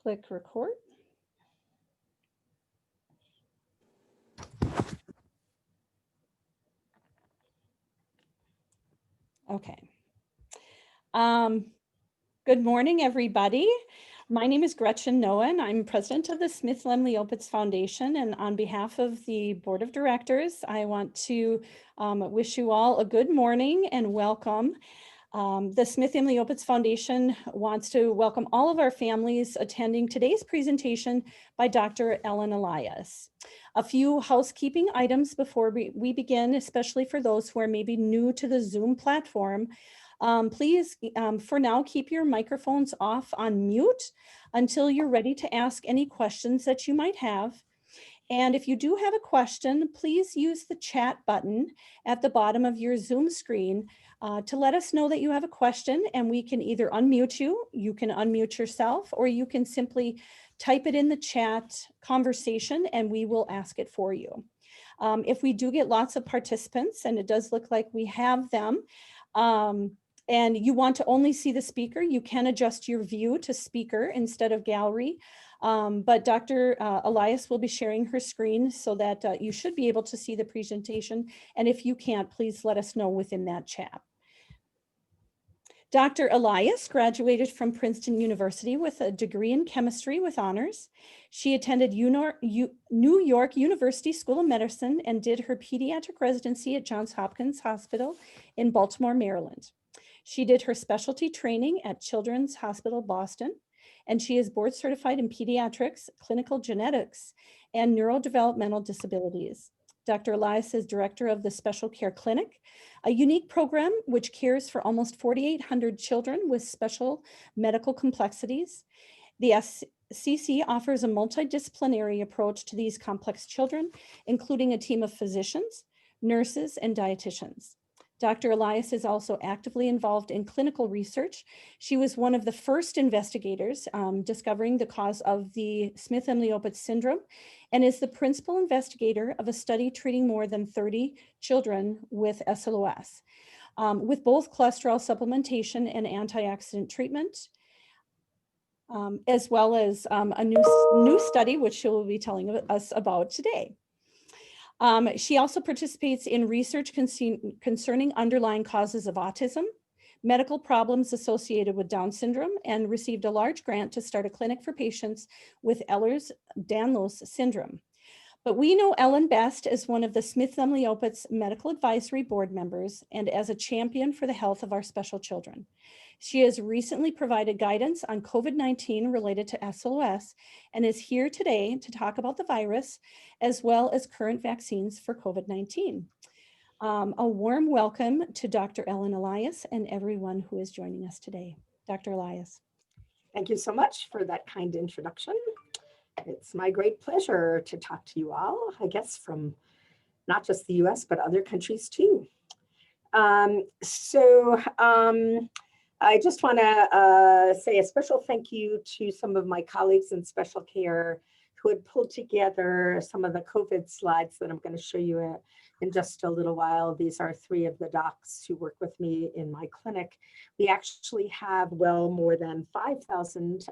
click record. Okay. Good morning, everybody. My name is Gretchen Noah, and I'm president of the Smith-Lemli-Opitz Foundation. And on behalf of the board of directors, I want to wish you all a good morning and welcome. The Smith-Lemli-Opitz Foundation wants to welcome all of our families attending today's presentation by Dr. Ellen Elias. A few housekeeping items before we begin, especially for those who are maybe new to the Zoom platform. Please, for now, keep your microphones off on mute until you're ready to ask any questions that you might have. And if you do have a question, please use the chat button at the bottom of your Zoom screen to let us know that you have a question, and we can either unmute you, you can unmute yourself, or you can simply type it in the chat conversation and we will ask it for you. If we do get lots of participants, and it does look like we have them, and you want to only see the speaker, you can adjust your view to speaker instead of gallery. But Dr. Elias will be sharing her screen so that you should be able to see the presentation. And if you can't, please let us know within that chat. Dr. Elias graduated from Princeton University with a degree in chemistry with honors. She attended New York University School of Medicine and did her pediatric residency at Johns Hopkins Hospital in Baltimore, Maryland. She did her specialty training at Children's Hospital Boston, and she is board certified in pediatrics, clinical genetics, and neurodevelopmental disabilities. Dr. Elias is director of the Special Care Clinic, a unique program which cares for almost 4,800 children with special medical complexities. The SCC offers a multidisciplinary approach to these complex children, including a team of physicians, nurses, and dietitians. Dr. Elias is also actively involved in clinical research. She was one of the first investigators discovering the cause of the Smith-Lemli-Opitz syndrome and is the principal investigator of a study treating more than 30 children with SLOS, with both cholesterol supplementation and antioxidant treatment, as well as a new study, which she will be telling us about today. She also participates in research concerning underlying causes of autism, medical problems associated with Down syndrome, and received a large grant to start a clinic for patients with Ehlers-Danlos syndrome. But we know Ellen best as one of the Smith-Lemli-Opitz Medical Advisory Board members and as a champion for the health of our special children. She has recently provided guidance on COVID-19 related to SLOS and is here today to talk about the virus as well as current vaccines for COVID-19. A warm welcome to Dr. Ellen Elias and everyone who is joining us today. Dr. Elias. Thank you so much for that kind introduction. It's my great pleasure to talk to you all, I guess, from not just the US, but other countries too. I just want to say a special thank you to some of my colleagues in special care who had pulled together some of the COVID slides that I'm going to show you in just a little while. These are 3 of the docs who work with me in my clinic. We actually have well more than 5,000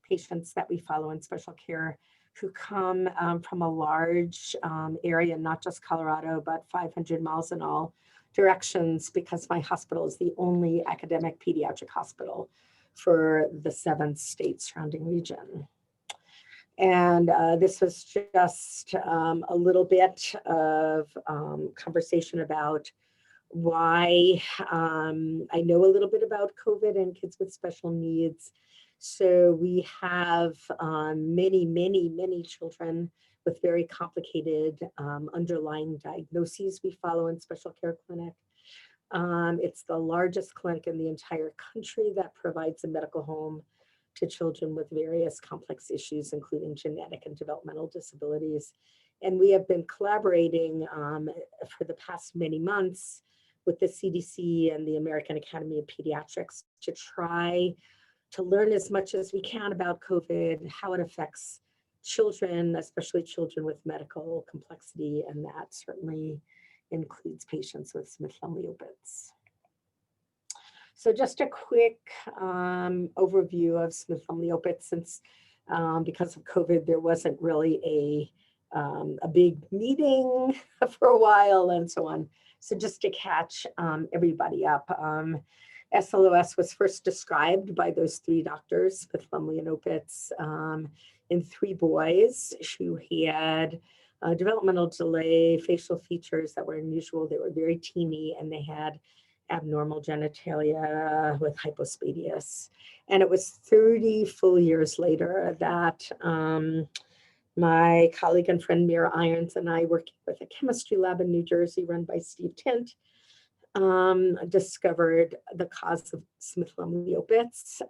patients that we follow in special care who come from a large area, not just Colorado, but 500 miles in all directions, because my hospital is the only academic pediatric hospital for the 7 state surrounding region. And this was just a little bit of conversation about why I know a little bit about COVID and kids with special needs. So we have many children with very complicated underlying diagnoses we follow in special care clinic. It's the largest clinic in the entire country that provides a medical home to children with various complex issues, including genetic and developmental disabilities. And we have been collaborating for the past many months with the CDC and the American Academy of Pediatrics to try to learn as much as we can about COVID, how it affects children, especially children with medical complexity, and that certainly includes patients with Smith-Lemli-Opitz. So just a quick overview of Smith-Lemli-Opitz, since because of COVID, there wasn't really a big meeting for a while and so on. So just to catch everybody up, SLOS was first described by those three doctors, Smith-Lemli and Opitz, in three boys who had developmental delay, facial features that were unusual. They were very teeny, and they had abnormal genitalia with hypospadias. And it was 30 full years later that my colleague and friend Mira Irons and I, working with a chemistry lab in New Jersey run by Steve Tint, discovered the cause of Smith-Lemli-Opitz.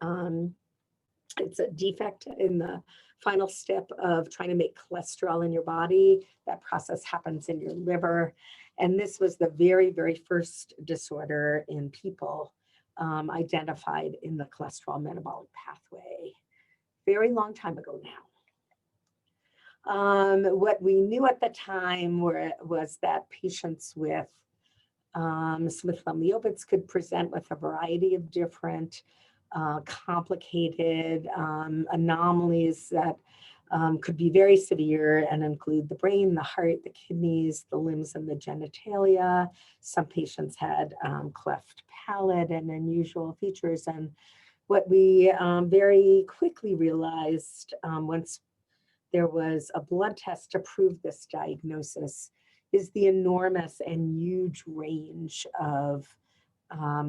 It's a defect in the final step of trying to make cholesterol in your body. That process happens in your liver. And this was the very, very first disorder in people identified in the cholesterol metabolic pathway. Very long time ago now. What we knew at the time was that patients with Smith-Lemli-Opitz could present with a variety of different complicated anomalies that could be very severe and include the brain, the heart, the kidneys, the limbs, and the genitalia. Some patients had cleft palate and unusual features. And what we very quickly realized once there was a blood test to prove this diagnosis is the enormous and huge range of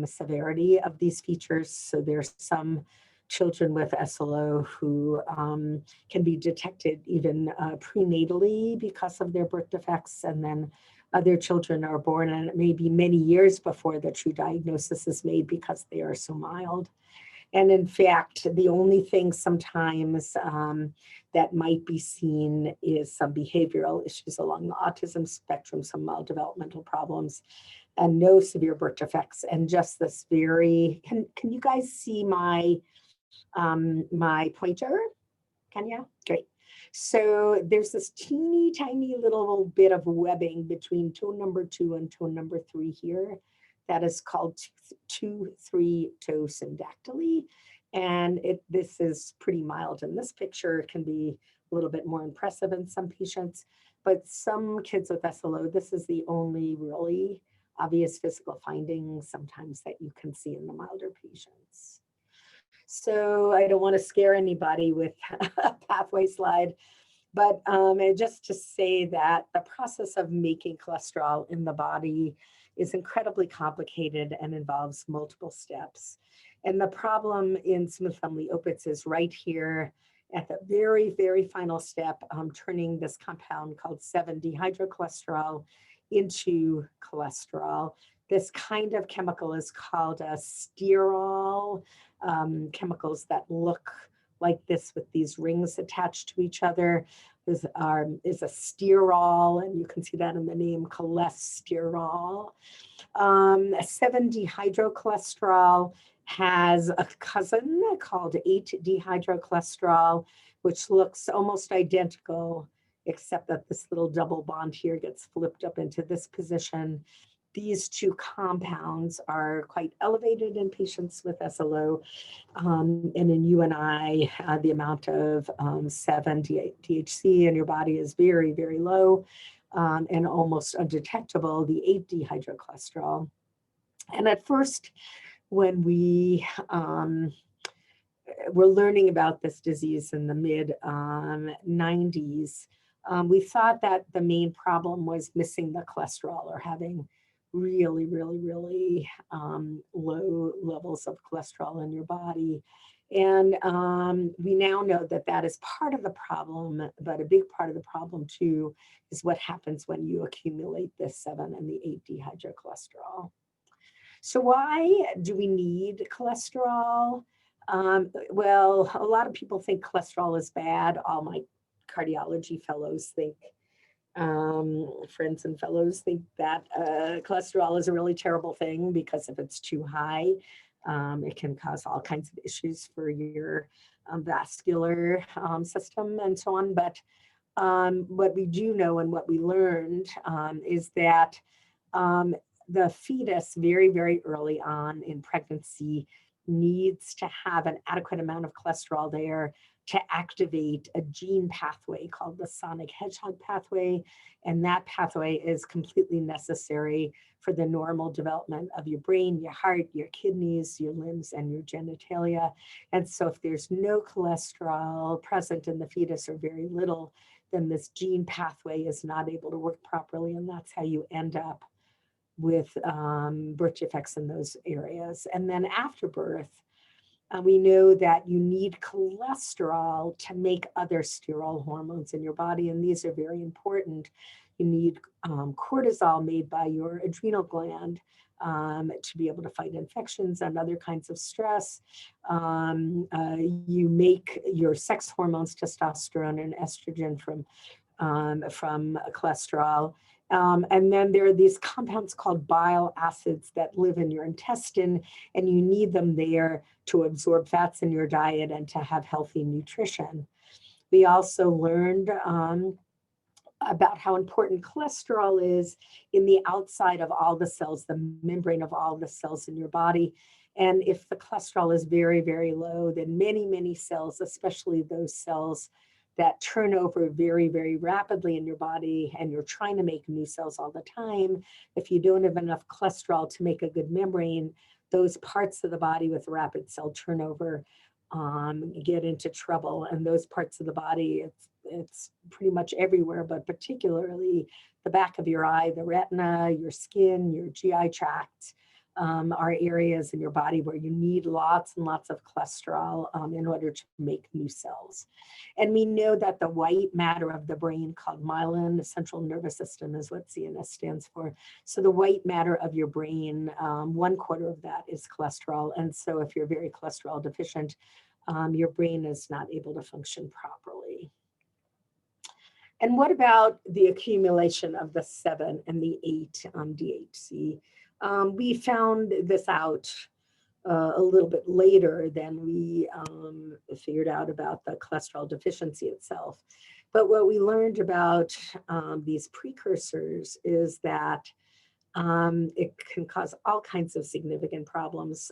severity of these features. So there's some children with SLO who can be detected even prenatally because of their birth defects, and then other children are born and it may be many years before the true diagnosis is made because they are so mild. And in fact, the only thing sometimes that might be seen is some behavioral issues along the autism spectrum, some mild developmental problems, and no severe birth defects. And just this very, can you guys see my pointer? Can you? Great. So there's this teeny tiny little bit of webbing between tone number 2 and tone number 3 here. That is called 2-3 toe syndactyly. And this is pretty mild in this picture. It can be a little bit more impressive in some patients, but some kids with SLO, this is the only really obvious physical findings sometimes that you can see in the milder patients. So I don't want to scare anybody with a pathway slide, but just to say that the process of making cholesterol in the body is incredibly complicated and involves multiple steps. And the problem in Smith-Lemli-Opitz is right here at the very, very final step, turning this compound called 7-dehydrocholesterol into cholesterol. This kind of chemical is called a sterol, chemicals that look like this with these rings attached to each other. Is a sterol, and you can see that in the name cholesterol. 7-dehydrocholesterol has a cousin called 8-dehydrocholesterol, which looks almost identical, except that this little double bond here gets flipped up into this position. These two compounds are quite elevated in patients with SLO. And in you and I, the amount of 7-DHC in your body is very, very low and almost undetectable, the 8-dehydrocholesterol. And at first, when we were learning about this disease in the mid-90s, we thought that the main problem was missing the cholesterol or having really, really, really low levels of cholesterol in your body. And we now know that that is part of the problem, but a big part of the problem too is what happens when you accumulate this 7 and the 8-dehydrocholesterol. So why do we need cholesterol? Well, a lot of people think cholesterol is bad. All my cardiology fellows think, friends and fellows think that cholesterol is a really terrible thing because if it's too high, it can cause all kinds of issues for your vascular system and so on. But what we do know and what we learned is that the fetus very, very early on in pregnancy needs to have an adequate amount of cholesterol there to activate a gene pathway called the sonic hedgehog pathway. And that pathway is completely necessary for the normal development of your brain, your heart, your kidneys, your limbs, and your genitalia. And so if there's no cholesterol present in the fetus or very little, then this gene pathway is not able to work properly. And that's how you end up with birth defects in those areas. And then after birth, we know that you need cholesterol to make other steroid hormones in your body, and these are very important. You need cortisol made by your adrenal gland to be able to fight infections and other kinds of stress. You make your sex hormones, testosterone and estrogen from cholesterol. And then there are these compounds called bile acids that live in your intestine, and you need them there to absorb fats in your diet and to have healthy nutrition. We also learned about how important cholesterol is in the outside of all the cells, the membrane of all the cells in your body. And if the cholesterol is very, very low, then many, many cells, especially those cells that turn over very, very rapidly in your body, and you're trying to make new cells all the time, if you don't have enough cholesterol to make a good membrane, those parts of the body with rapid cell turnover get into trouble. And those parts of the body, it's pretty much everywhere, but particularly the back of your eye, the retina, your skin, your GI tract, are areas in your body where you need lots and lots of cholesterol in order to make new cells. And we know that the white matter of the brain, called myelin, the central nervous system is what CNS stands for. So the white matter of your brain, 1/4 of that is cholesterol. And so if you're very cholesterol deficient, your brain is not able to function properly. And what about the accumulation of the 7 and the 8 DHC? We found this out a little bit later than we figured out about the cholesterol deficiency itself. But what we learned about these precursors is that it can cause all kinds of significant problems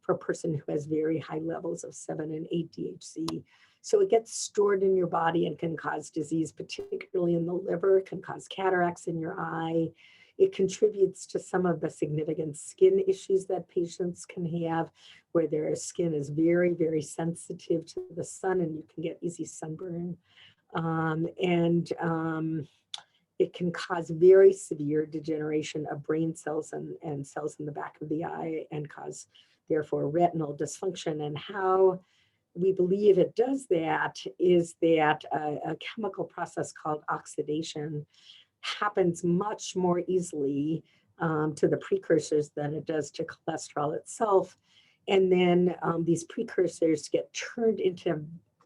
for a person who has very high levels of 7 and 8 DHC. So it gets stored in your body and can cause disease, particularly in the liver. It can cause cataracts in your eye. It contributes to some of the significant skin issues that patients can have, where their skin is very, very sensitive to the sun and you can get easy sunburn. It can cause very severe degeneration of brain cells and cells in the back of the eye, and cause, therefore, retinal dysfunction. And how we believe it does that is that a chemical process called oxidation happens much more easily to the precursors than it does to cholesterol itself. And then these precursors get turned into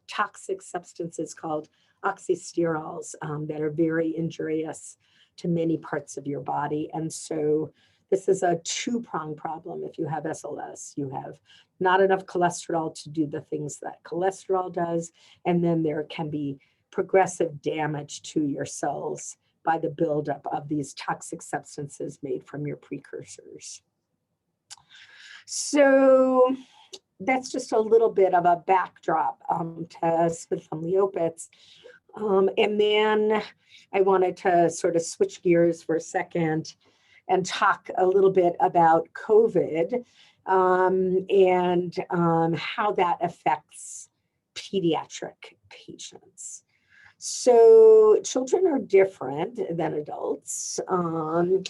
toxic substances called oxysterols that are very injurious to many parts of your body. And so this is a two-pronged problem. If you have SLS, you have not enough cholesterol to do the things that cholesterol does, and then there can be progressive damage to your cells by the buildup of these toxic substances made from your precursors. So that's just a little bit of a backdrop to Smith-Lemli-Opitz. And then I wanted to sort of switch gears for a second and talk a little bit about COVID and how that affects pediatric patients. So children are different than adults, and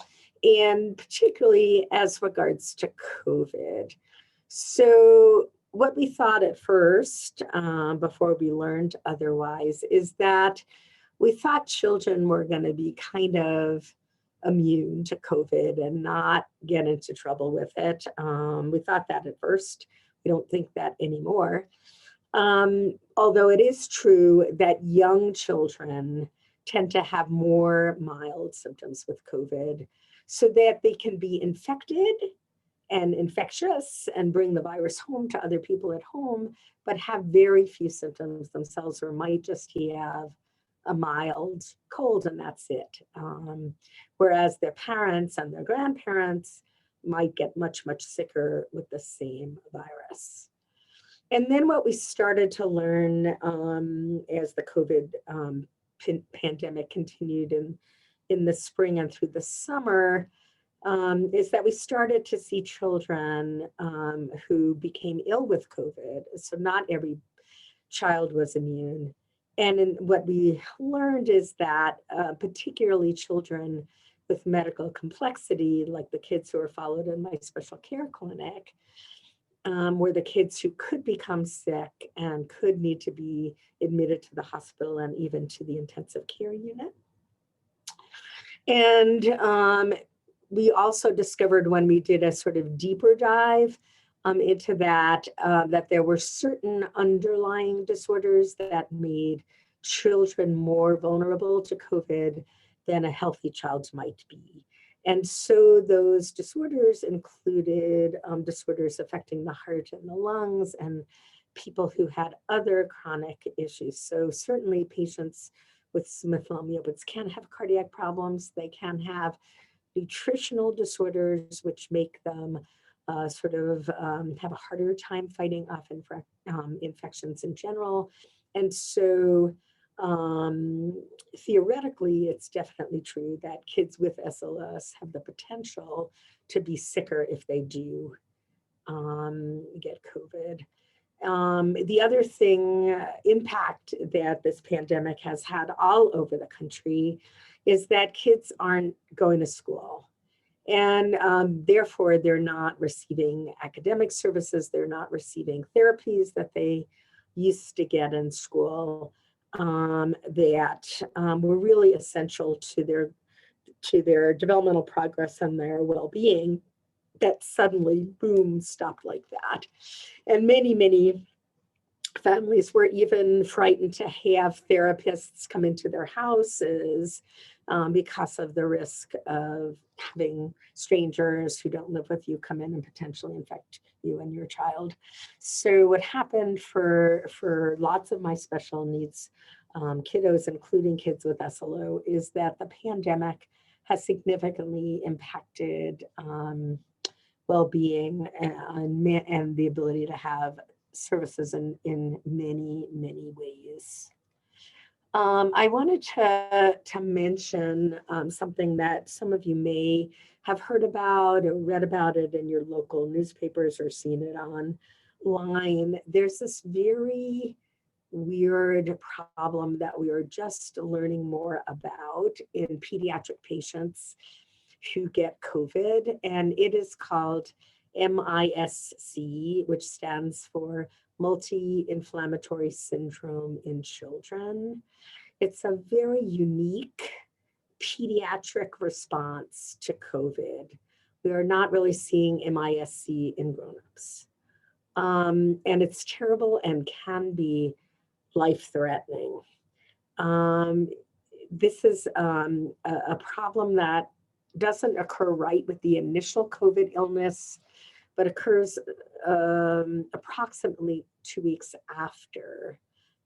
particularly as regards to COVID. So what we thought at first, before we learned otherwise, is that we thought children were going to be kind of immune to COVID and not get into trouble with it. We thought that at first. We don't think that anymore. Although it is true that young children tend to have more mild symptoms with COVID, so that they can be infected and infectious and bring the virus home to other people at home, but have very few symptoms themselves, or might just have a mild cold and that's it. Whereas their parents and their grandparents might get much, much sicker with the same virus. And then what we started to learn as the COVID pandemic continued in the spring and through the summer is that we started to see children who became ill with COVID. So not every child was immune. And what we learned is that particularly children with medical complexity, like the kids who are followed in my special care clinic, were the kids who could become sick and could need to be admitted to the hospital and even to the intensive care unit. And we also discovered when we did a sort of deeper dive into that, that there were certain underlying disorders that made children more vulnerable to COVID than a healthy child might be. And so those disorders included disorders affecting the heart and the lungs and people who had other chronic issues. So certainly patients with Smith-Lemli-Opitz can have cardiac problems. They can have nutritional disorders, which make them have a harder time fighting off infections in general. And so theoretically, it's definitely true that kids with SLS have the potential to be sicker if they do get COVID. The other impact that this pandemic has had all over the country is that kids aren't going to school. And therefore, they're not receiving academic services. They're not receiving therapies that they used to get in school that were really essential to their developmental progress and their well-being, that suddenly, boom, stopped like that. And many, many families were even frightened to have therapists come into their houses because of the risk of having strangers who don't live with you come in and potentially infect you and your child. So what happened for lots of my special needs kiddos, including kids with SLO, is that the pandemic has significantly impacted well-being and the ability to have services in many, many ways. I wanted to mention something that some of you may have heard about or read about it in your local newspapers or seen it online. There's this very weird problem that we are just learning more about in pediatric patients who get COVID, and it is called MISC, which stands for multi-inflammatory syndrome in children. It's a very unique pediatric response to COVID. We are not really seeing MISC in grown-ups. And it's terrible and can be life-threatening. This is a problem that doesn't occur right with the initial COVID illness, but occurs approximately 2 weeks after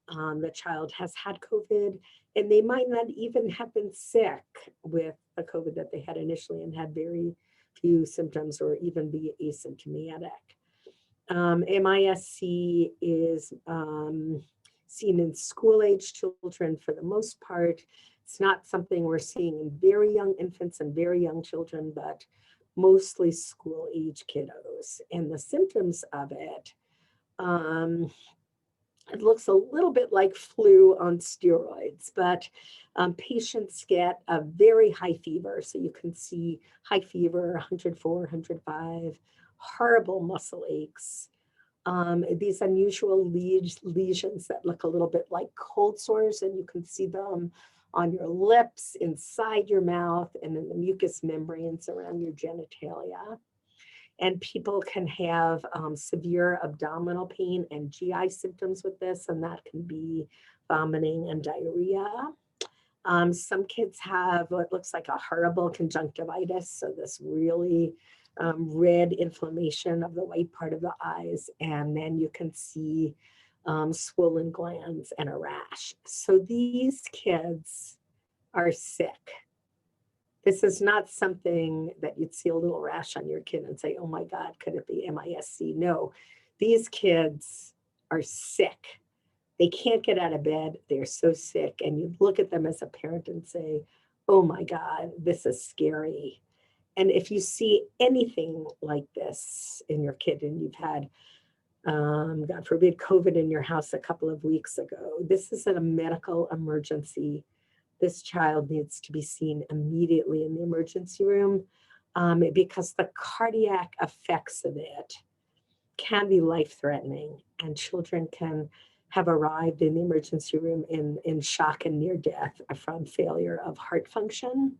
the child has had COVID, and they might not even have been sick with the COVID that they had initially and had very few symptoms or even be asymptomatic. MISC is seen in school-age children for the most part. It's not something we're seeing in very young infants and very young children, but mostly school-age kiddos. And the symptoms of it, it looks a little bit like flu on steroids, but patients get a very high fever. So you can see high fever, 104, 105, horrible muscle aches. These unusual lesions that look a little bit like cold sores, and you can see them on your lips, inside your mouth, and in the mucous membranes around your genitalia. And people can have severe abdominal pain and GI symptoms with this, and that can be vomiting and diarrhea. Some kids have what looks like a horrible conjunctivitis, so this really red inflammation of the white part of the eyes, and then you can see swollen glands, and a rash. So these kids are sick. This is not something that you'd see a little rash on your kid and say, oh my God, could it be MISC? No, these kids are sick. They can't get out of bed. They're so sick. And you look at them as a parent and say, oh my God, this is scary. And if you see anything like this in your kid and you've had, God forbid, COVID in your house a couple of weeks ago, this is a medical emergency. This child needs to be seen immediately in the emergency room because the cardiac effects of it can be life-threatening, and children can have arrived in the emergency room in shock and near death from failure of heart function.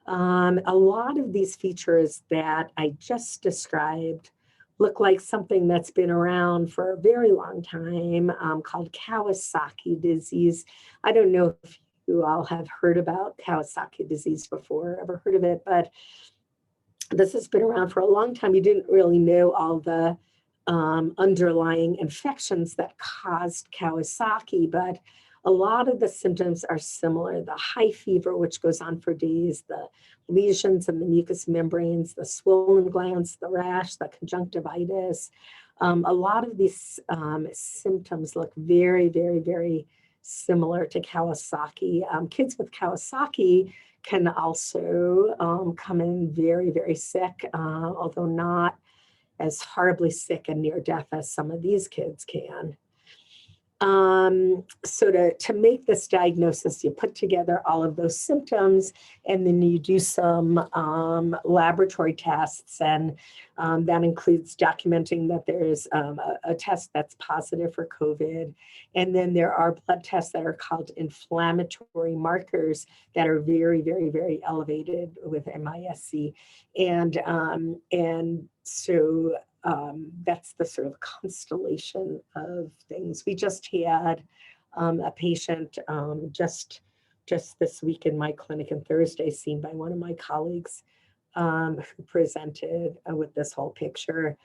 A lot of these features that I just described look like something that's been around for a very long time called Kawasaki disease. I don't know if you all have heard about Kawasaki disease before, ever heard of it, but this has been around for a long time. You didn't really know all the underlying infections that caused Kawasaki, but a lot of the symptoms are similar. The high fever, which goes on for days, the lesions in the mucous membranes, the swollen glands, the rash, the conjunctivitis. A lot of these symptoms look very, very, very similar to Kawasaki. Kids with Kawasaki can also come in very, very sick, although not as horribly sick and near death as some of these kids can. So to make this diagnosis, you put together all of those symptoms, and then you do some laboratory tests, and that includes documenting that there's a test that's positive for COVID. And then there are blood tests that are called inflammatory markers that are very, very, very elevated with MISC. And so that's the sort of constellation of things. We just had a patient just this week in my clinic on Thursday, seen by one of my colleagues who presented with this whole picture.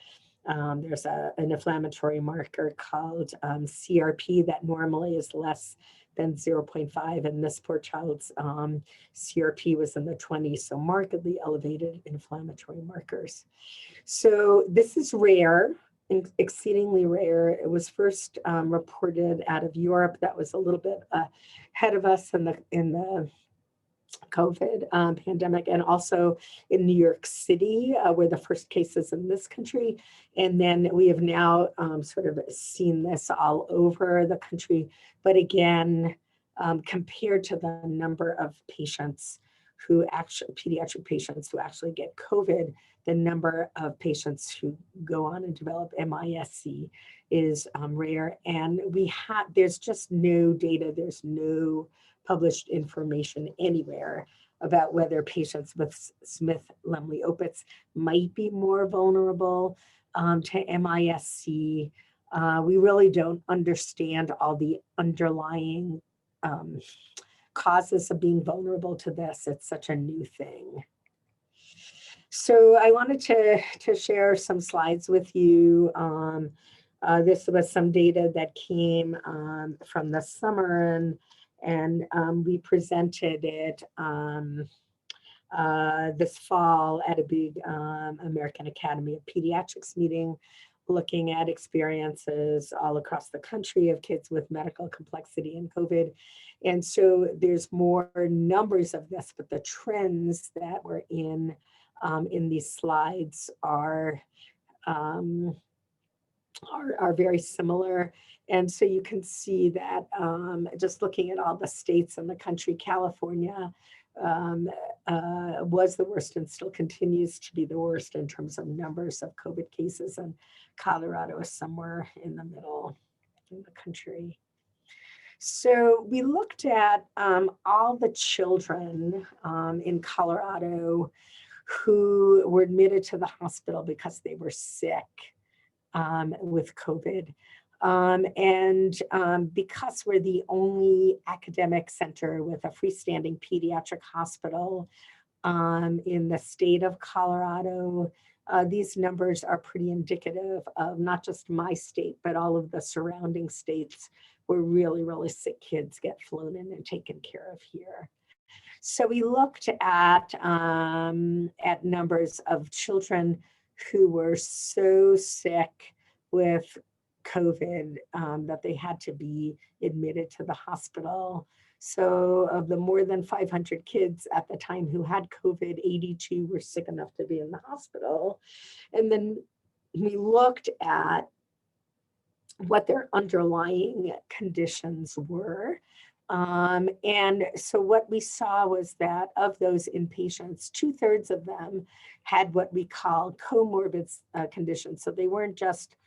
There's an inflammatory marker called CRP that normally is less than 0.5, and this poor child's CRP was in the 20s, so markedly elevated inflammatory markers. So this is rare, exceedingly rare. It was first reported out of Europe. That was a little bit ahead of us in the COVID pandemic, and also in New York City, were the first cases in this country. And then we have now sort of seen this all over the country. But again, compared to the number of patients who actually, pediatric patients who actually get COVID, the number of patients who go on and develop MISC is rare. And there's just no data, there's no published information anywhere about whether patients with Smith-Lemli-Opitz might be more vulnerable to MISC. We really don't understand all the underlying causes of being vulnerable to this. It's such a new thing. So I wanted to share some slides with you. This was some data that came from the summer, and we presented it this fall at a big American Academy of Pediatrics meeting, looking at experiences all across the country of kids with medical complexity and COVID. And so there's more numbers of this, but the trends that were in these slides are very similar. And so you can see that just looking at all the states in the country, California was the worst and still continues to be the worst in terms of numbers of COVID cases, and Colorado is somewhere in the middle in the country. So we looked at all the children in Colorado who were admitted to the hospital because they were sick with COVID. Because we're the only academic center with a freestanding pediatric hospital in the state of Colorado, these numbers are pretty indicative of not just my state, but all of the surrounding states where really, really sick kids get flown in and taken care of here. So we looked at numbers of children who were so sick with COVID that they had to be admitted to the hospital. So of the more than 500 kids at the time who had COVID, 82 were sick enough to be in the hospital. And then we looked at what their underlying conditions were. And so what we saw was that of those inpatients, 2/3 of them had what we call comorbid conditions. So they weren't just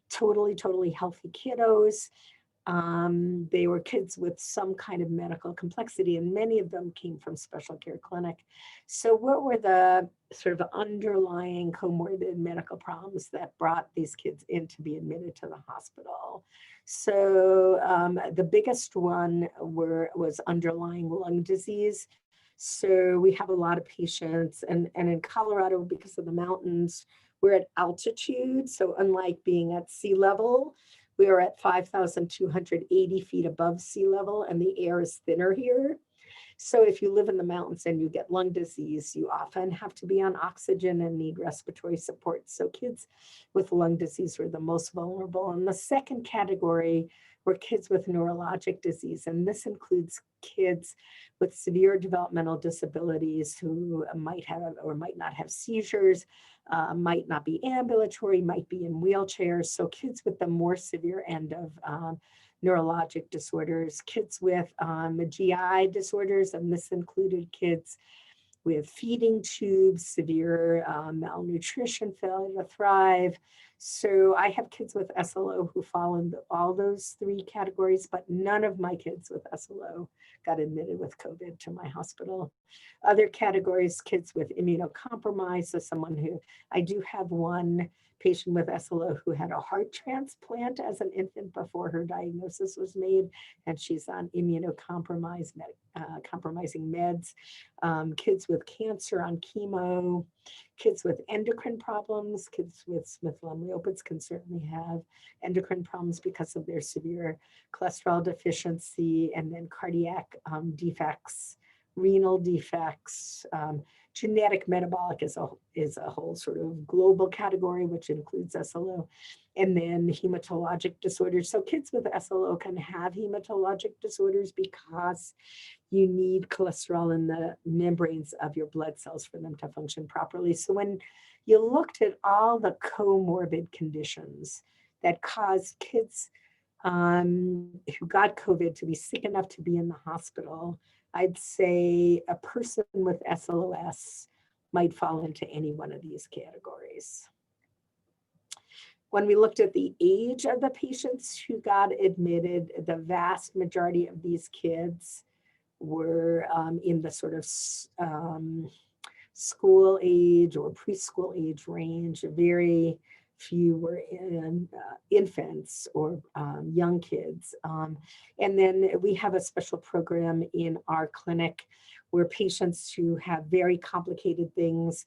totally healthy kiddos. They were kids with some kind of medical complexity, and many of them came from special care clinic. So what were the sort of underlying comorbid medical problems that brought these kids in to be admitted to the hospital? So the biggest one was underlying lung disease. So we have a lot of patients, and in Colorado, because of the mountains, we're at altitude. So unlike being at sea level, we are at 5,280 feet above sea level, and the air is thinner here. So if you live in the mountains and you get lung disease, you often have to be on oxygen and need respiratory support. So kids with lung disease were the most vulnerable. And the second category were kids with neurologic disease. And this includes kids with severe developmental disabilities who might have or might not have seizures, might not be ambulatory, might be in wheelchairs. So kids with the more severe end of neurologic disorders, kids with GI disorders, and this included kids with feeding tubes, severe malnutrition, failure to thrive. So I have kids with SLO who fall in all those three categories, but none of my kids with SLO got admitted with COVID to my hospital. Other categories, kids with immunocompromise, so someone who, I do have one patient with SLO who had a heart transplant as an infant before her diagnosis was made, and she's on immunocompromised compromising meds. Kids with cancer on chemo, kids with endocrine problems, kids with Smith-Lemli-Opitz can certainly have endocrine problems because of their severe cholesterol deficiency, and then cardiac defects, renal defects. Genetic metabolic is a whole sort of global category, which includes SLO, and then hematologic disorders. So kids with SLO can have hematologic disorders because you need cholesterol in the membranes of your blood cells for them to function properly. So when you looked at all the comorbid conditions that caused kids who got COVID to be sick enough to be in the hospital, I'd say a person with SLOS might fall into any one of these categories. When we looked at the age of the patients who got admitted, the vast majority of these kids were in the sort of school age or preschool age range. Very few were in infants or young kids. And then we have a special program in our clinic where patients who have very complicated things,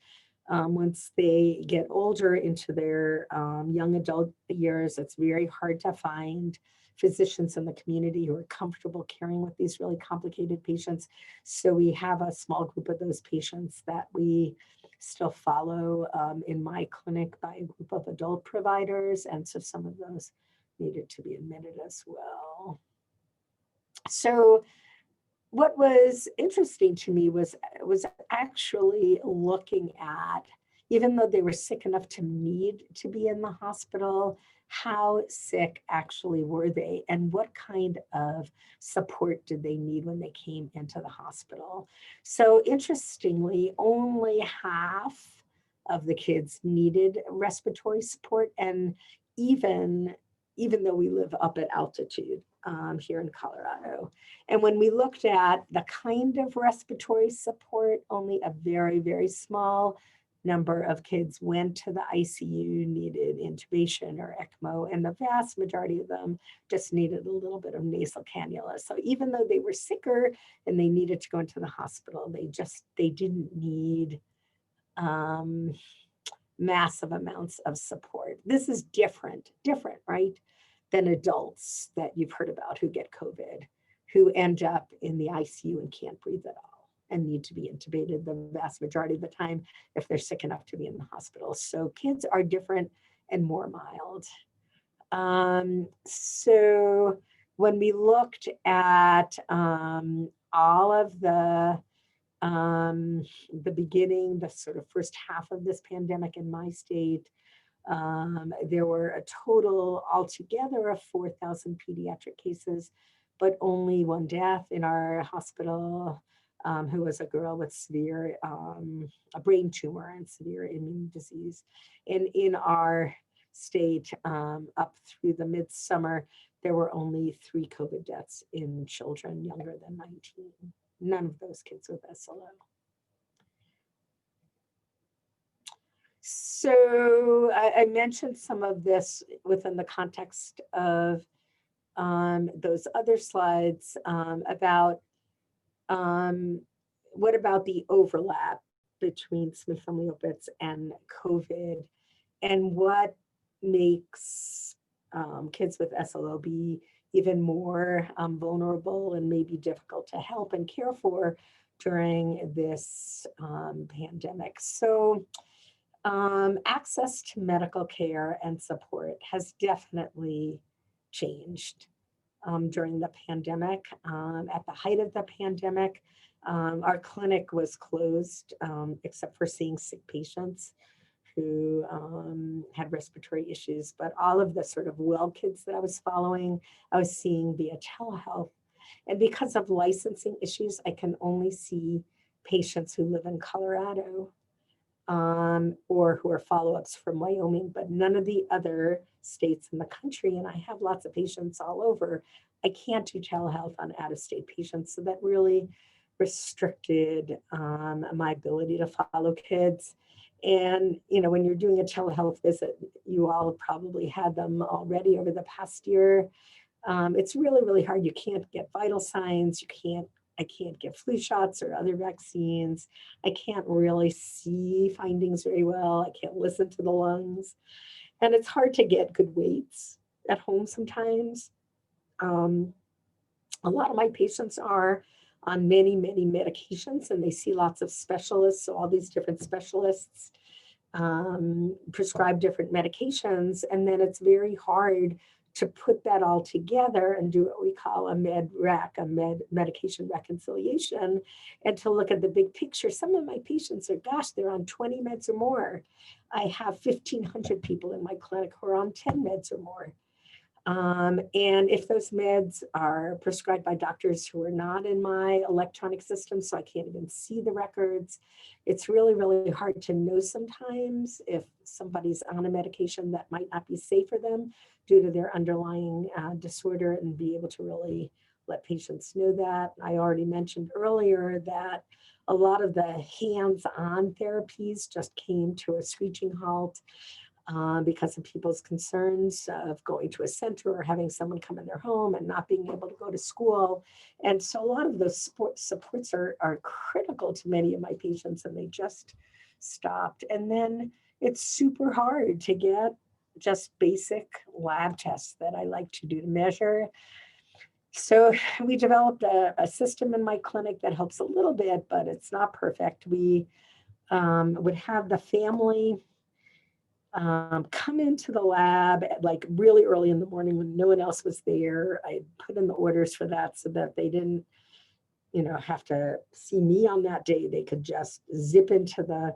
once they get older into their young adult years, it's very hard to find physicians in the community who are comfortable caring with these really complicated patients. So we have a small group of those patients that we still follow in my clinic by a group of adult providers. And so some of those needed to be admitted as well. So what was interesting to me was actually looking at, even though they were sick enough to need to be in the hospital, how sick actually were they and what kind of support did they need when they came into the hospital. So interestingly, only half of the kids needed respiratory support, and even though we live up at altitude here in Colorado. And when we looked at the kind of respiratory support, only a very, very small number of kids went to the ICU, needed intubation or ECMO, and the vast majority of them just needed a little bit of nasal cannula. So even though they were sicker and they needed to go into the hospital, they didn't need massive amounts of support. This is different, right, than adults that you've heard about who get COVID, who end up in the ICU and can't breathe at all and need to be intubated the vast majority of the time if they're sick enough to be in the hospital. So kids are different and more mild. So when we looked at all of the beginning, the sort of first half of this pandemic in my state, there were a total altogether of 4,000 pediatric cases, but only one death in our hospital, who was a girl with severe, a brain tumor and severe immune disease. And in our state, up through the midsummer, there were only 3 COVID deaths in children younger than 19. None of those kids with SLO. So I mentioned some of this within the context of those other slides about what about the overlap between Smith-Lemli-Opitz and COVID, and what makes kids with SLO be even more vulnerable and maybe difficult to help and care for during this pandemic. So access to medical care and support has definitely changed during the pandemic. At the height of the pandemic, our clinic was closed except for seeing sick patients who had respiratory issues, but all of the sort of well kids that I was following, I was seeing via telehealth. And because of licensing issues, I can only see patients who live in Colorado or who are follow-ups from Wyoming, but none of the other states in the country. And I have lots of patients all over. I can't do telehealth on out-of-state patients. So that really restricted my ability to follow kids. And, you know, when you're doing a telehealth visit, you all probably had them already over the past year. It's really, really hard. You can't get vital signs. I can't give flu shots or other vaccines. I can't really see findings very well. I can't listen to the lungs. And it's hard to get good weights at home sometimes. A lot of my patients are on many, many medications, and they see lots of specialists. So all these different specialists prescribe different medications. And then it's very hard to put that all together and do what we call a medication reconciliation, and to look at the big picture. Some of my patients are, they're on 20 meds or more. I have 1,500 people in my clinic who are on 10 meds or more. And if those meds are prescribed by doctors who are not in my electronic system, so I can't even see the records, it's really, really hard to know sometimes if somebody's on a medication that might not be safe for them due to their underlying disorder, and be able to really let patients know that. I already mentioned earlier that a lot of the hands-on therapies just came to a screeching halt because of people's concerns of going to a center or having someone come in their home and not being able to go to school. And so a lot of those supports are critical to many of my patients, and they just stopped. And then it's super hard to get just basic lab tests that I like to do to measure. So we developed a system in my clinic that helps a little bit, but it's not perfect. We would have the family come into the lab at like really early in the morning when no one else was there. I put in the orders for that so that they didn't, have to see me on that day. They could just zip into the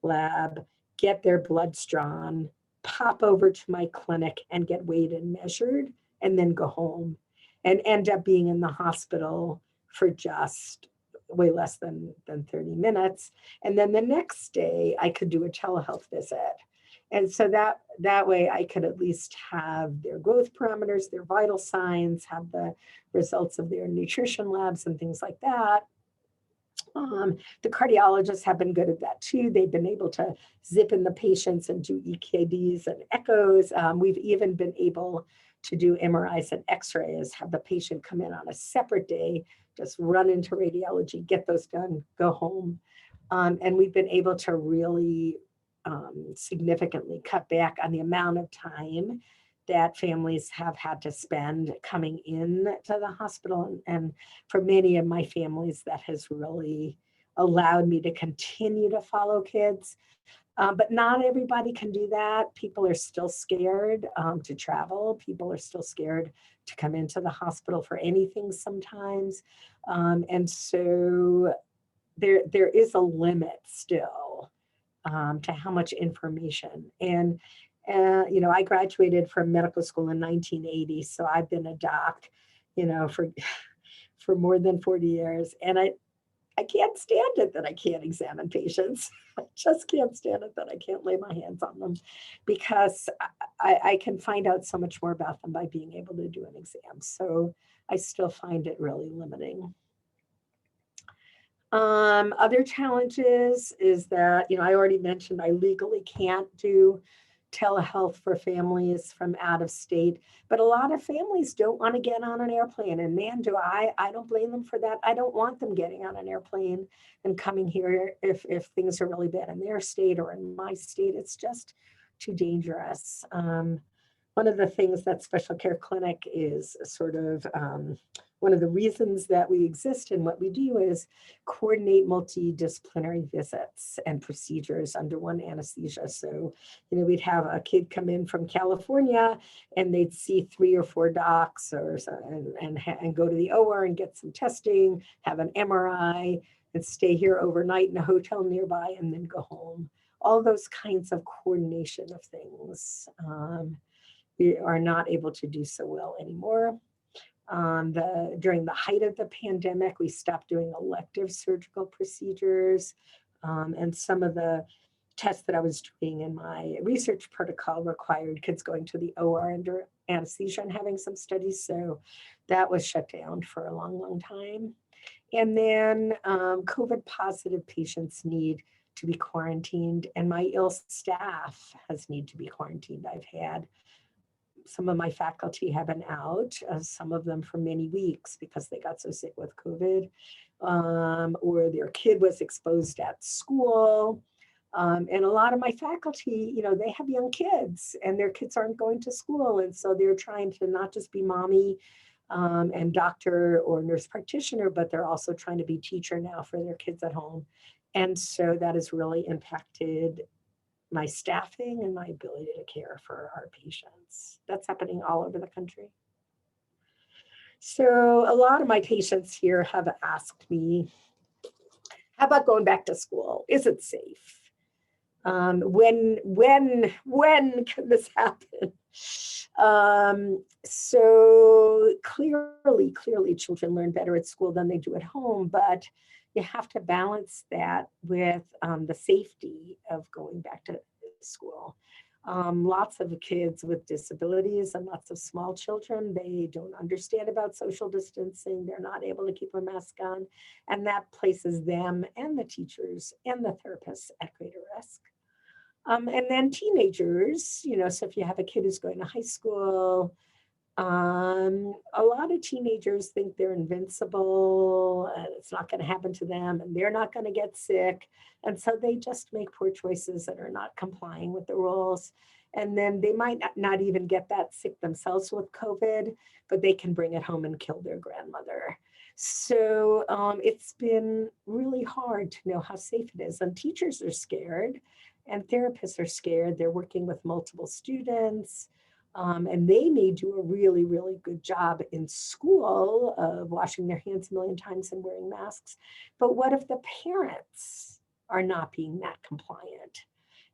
lab, get their bloods drawn, pop over to my clinic and get weighed and measured, and then go home and end up being in the hospital for just way less than 30 minutes. And then the next day I could do a telehealth visit. And so that way I could at least have their growth parameters, their vital signs, have the results of their nutrition labs and things like that. The cardiologists have been good at that too. They've been able to zip in the patients and do EKGs and echoes. We've even been able to do MRIs and X-rays, have the patient come in on a separate day, just run into radiology, get those done, go home. And we've been able to really significantly cut back on the amount of time that families have had to spend coming in to the hospital. And for many of my families, that has really allowed me to continue to follow kids. But not everybody can do that. People are still scared to travel. People are still scared to come into the hospital for anything sometimes. And so there is a limit still to how much information. And I graduated from medical school in 1980, so I've been a doc, for more than 40 years, and I can't stand it that I can't examine patients. I just can't stand it that I can't lay my hands on them, because I can find out so much more about them by being able to do an exam. So I still find it really limiting. Other challenges is that, I already mentioned I legally can't do telehealth for families from out of state, but a lot of families don't want to get on an airplane. And man, I don't blame them for that. I don't want them getting on an airplane and coming here if things are really bad in their state or in my state. It's just too dangerous. One of the things that special care clinic is sort of one of the reasons that we exist and what we do is coordinate multidisciplinary visits and procedures under one anesthesia. So, we'd have a kid come in from California and they'd see 3 or 4 docs and go to the OR and get some testing, have an MRI, and stay here overnight in a hotel nearby and then go home. All those kinds of coordination of things. We are not able to do so well anymore. During the height of the pandemic, we stopped doing elective surgical procedures, and some of the tests that I was doing in my research protocol required kids going to the OR under anesthesia and having some studies, so that was shut down for a long, long time. And then COVID positive patients need to be quarantined, and my ill staff has need to be quarantined. I've had some of my faculty have been out, some of them for many weeks because they got so sick with COVID, or their kid was exposed at school. And a lot of my faculty, they have young kids and their kids aren't going to school. And so they're trying to not just be mommy and doctor or nurse practitioner, but they're also trying to be teacher now for their kids at home. And so that has really impacted my staffing and my ability to care for our patients. That's happening all over the country. So a lot of my patients here have asked me, how about going back to school? Is it safe? When can this happen? So clearly children learn better at school than they do at home, but you have to balance that with the safety of going back to school. Lots of kids with disabilities and lots of small children, they don't understand about social distancing. They're not able to keep a mask on, and that places them and the teachers and the therapists at greater risk. And then teenagers, so if you have a kid who's going to high school, a lot of teenagers think they're invincible and it's not going to happen to them and they're not going to get sick. And so they just make poor choices that are not complying with the rules. And then they might not even get that sick themselves with COVID, but they can bring it home and kill their grandmother. So it's been really hard to know how safe it is. And teachers are scared and therapists are scared. They're working with multiple students. And they may do a really, really good job in school of washing their hands a million times and wearing masks. But what if the parents are not being that compliant?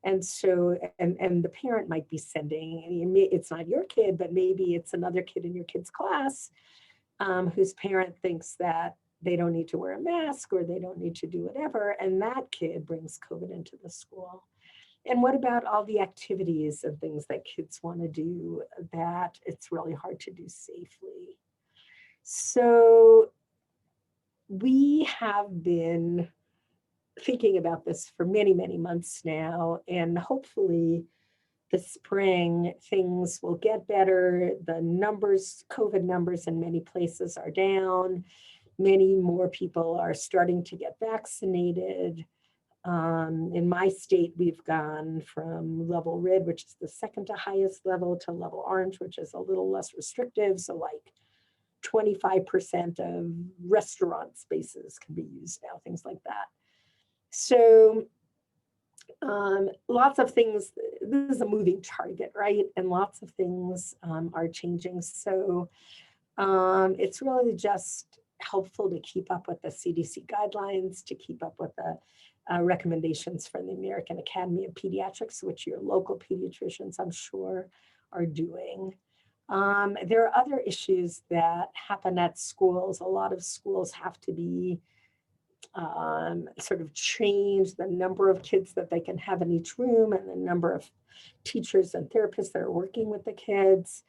And so, and the parent might be sending, it's not your kid, but maybe it's another kid in your kid's class whose parent thinks that they don't need to wear a mask or they don't need to do whatever. And that kid brings COVID into the school. And what about all the activities and things that kids want to do that it's really hard to do safely? So we have been thinking about this for many, many months now, and hopefully this spring things will get better. The numbers, COVID numbers in many places are down. Many more people are starting to get vaccinated. In my state, we've gone from level red, which is the second to highest level, to level orange, which is a little less restrictive. So like 25% of restaurant spaces can be used now, things like that. So lots of things, this is a moving target, right? And lots of things are changing. So it's really just helpful to keep up with the CDC guidelines, to keep up with the recommendations from the American Academy of Pediatrics, which your local pediatricians, I'm sure, are doing. There are other issues that happen at schools. A lot of schools have to be sort of change the number of kids that they can have in each room and the number of teachers and therapists that are working with the kids.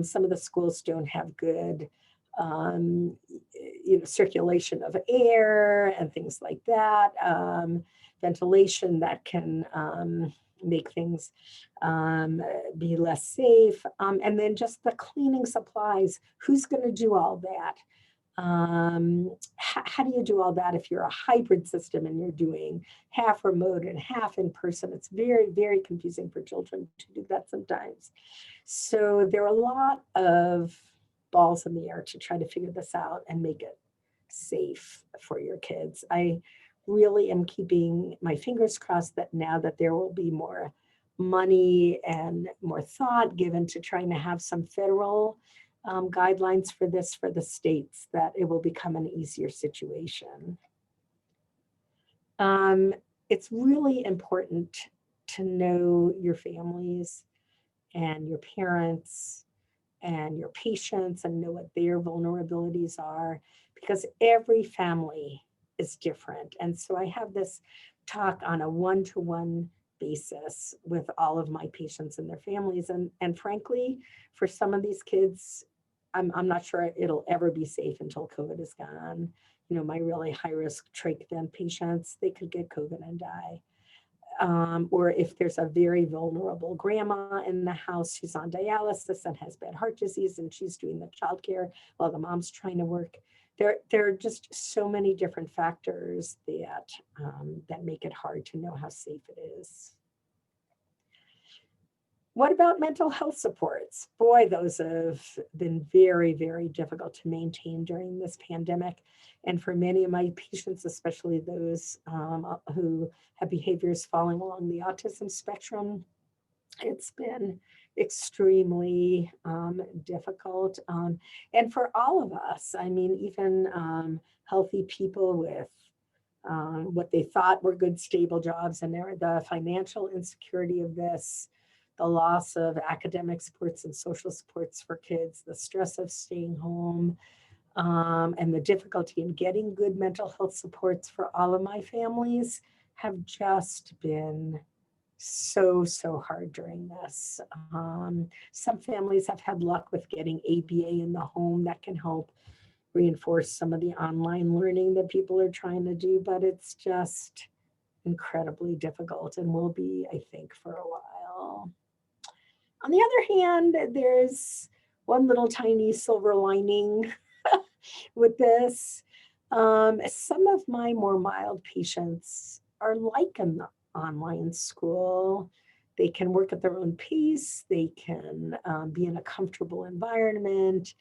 Some of the schools don't have good circulation of air and things like that, ventilation that can make things be less safe. And then just the cleaning supplies. Who's going to do all that? How do you do all that if you're a hybrid system and you're doing half remote and half in person? It's very, very confusing for children to do that sometimes. So there are a lot of balls in the air to try to figure this out and make it safe for your kids. I really am keeping my fingers crossed that now that there will be more money and more thought given to trying to have some federal guidelines for this for the states, that it will become an easier situation. It's really important to know your families and your parents and your patients and know what their vulnerabilities are, because every family is different. And so I have this talk on a one-to-one basis with all of my patients and their families. And frankly, for some of these kids, I'm not sure it'll ever be safe until COVID is gone. You know, my really high-risk trach vent patients, they could get COVID and die. Or if there's a very vulnerable grandma in the house who's on dialysis and has bad heart disease and she's doing the childcare while the mom's trying to work. There are just so many different factors that, that make it hard to know how safe it is. What about mental health supports? Boy, those have been very, very difficult to maintain during this pandemic. And for many of my patients, especially those who have behaviors falling along the autism spectrum, it's been extremely difficult. And for all of us, I mean, even healthy people with what they thought were good, stable jobs, and the financial insecurity of this, the loss of academic supports and social supports for kids, the stress of staying home, and the difficulty in getting good mental health supports for all of my families have just been so hard during this. Some families have had luck with getting ABA in the home that can help reinforce some of the online learning that people are trying to do, but it's just incredibly difficult and will be, I think, for a while. On the other hand, there's one little tiny silver lining with this. Some of my more mild patients are like an online school. They can work at their own pace. They can be in a comfortable environment.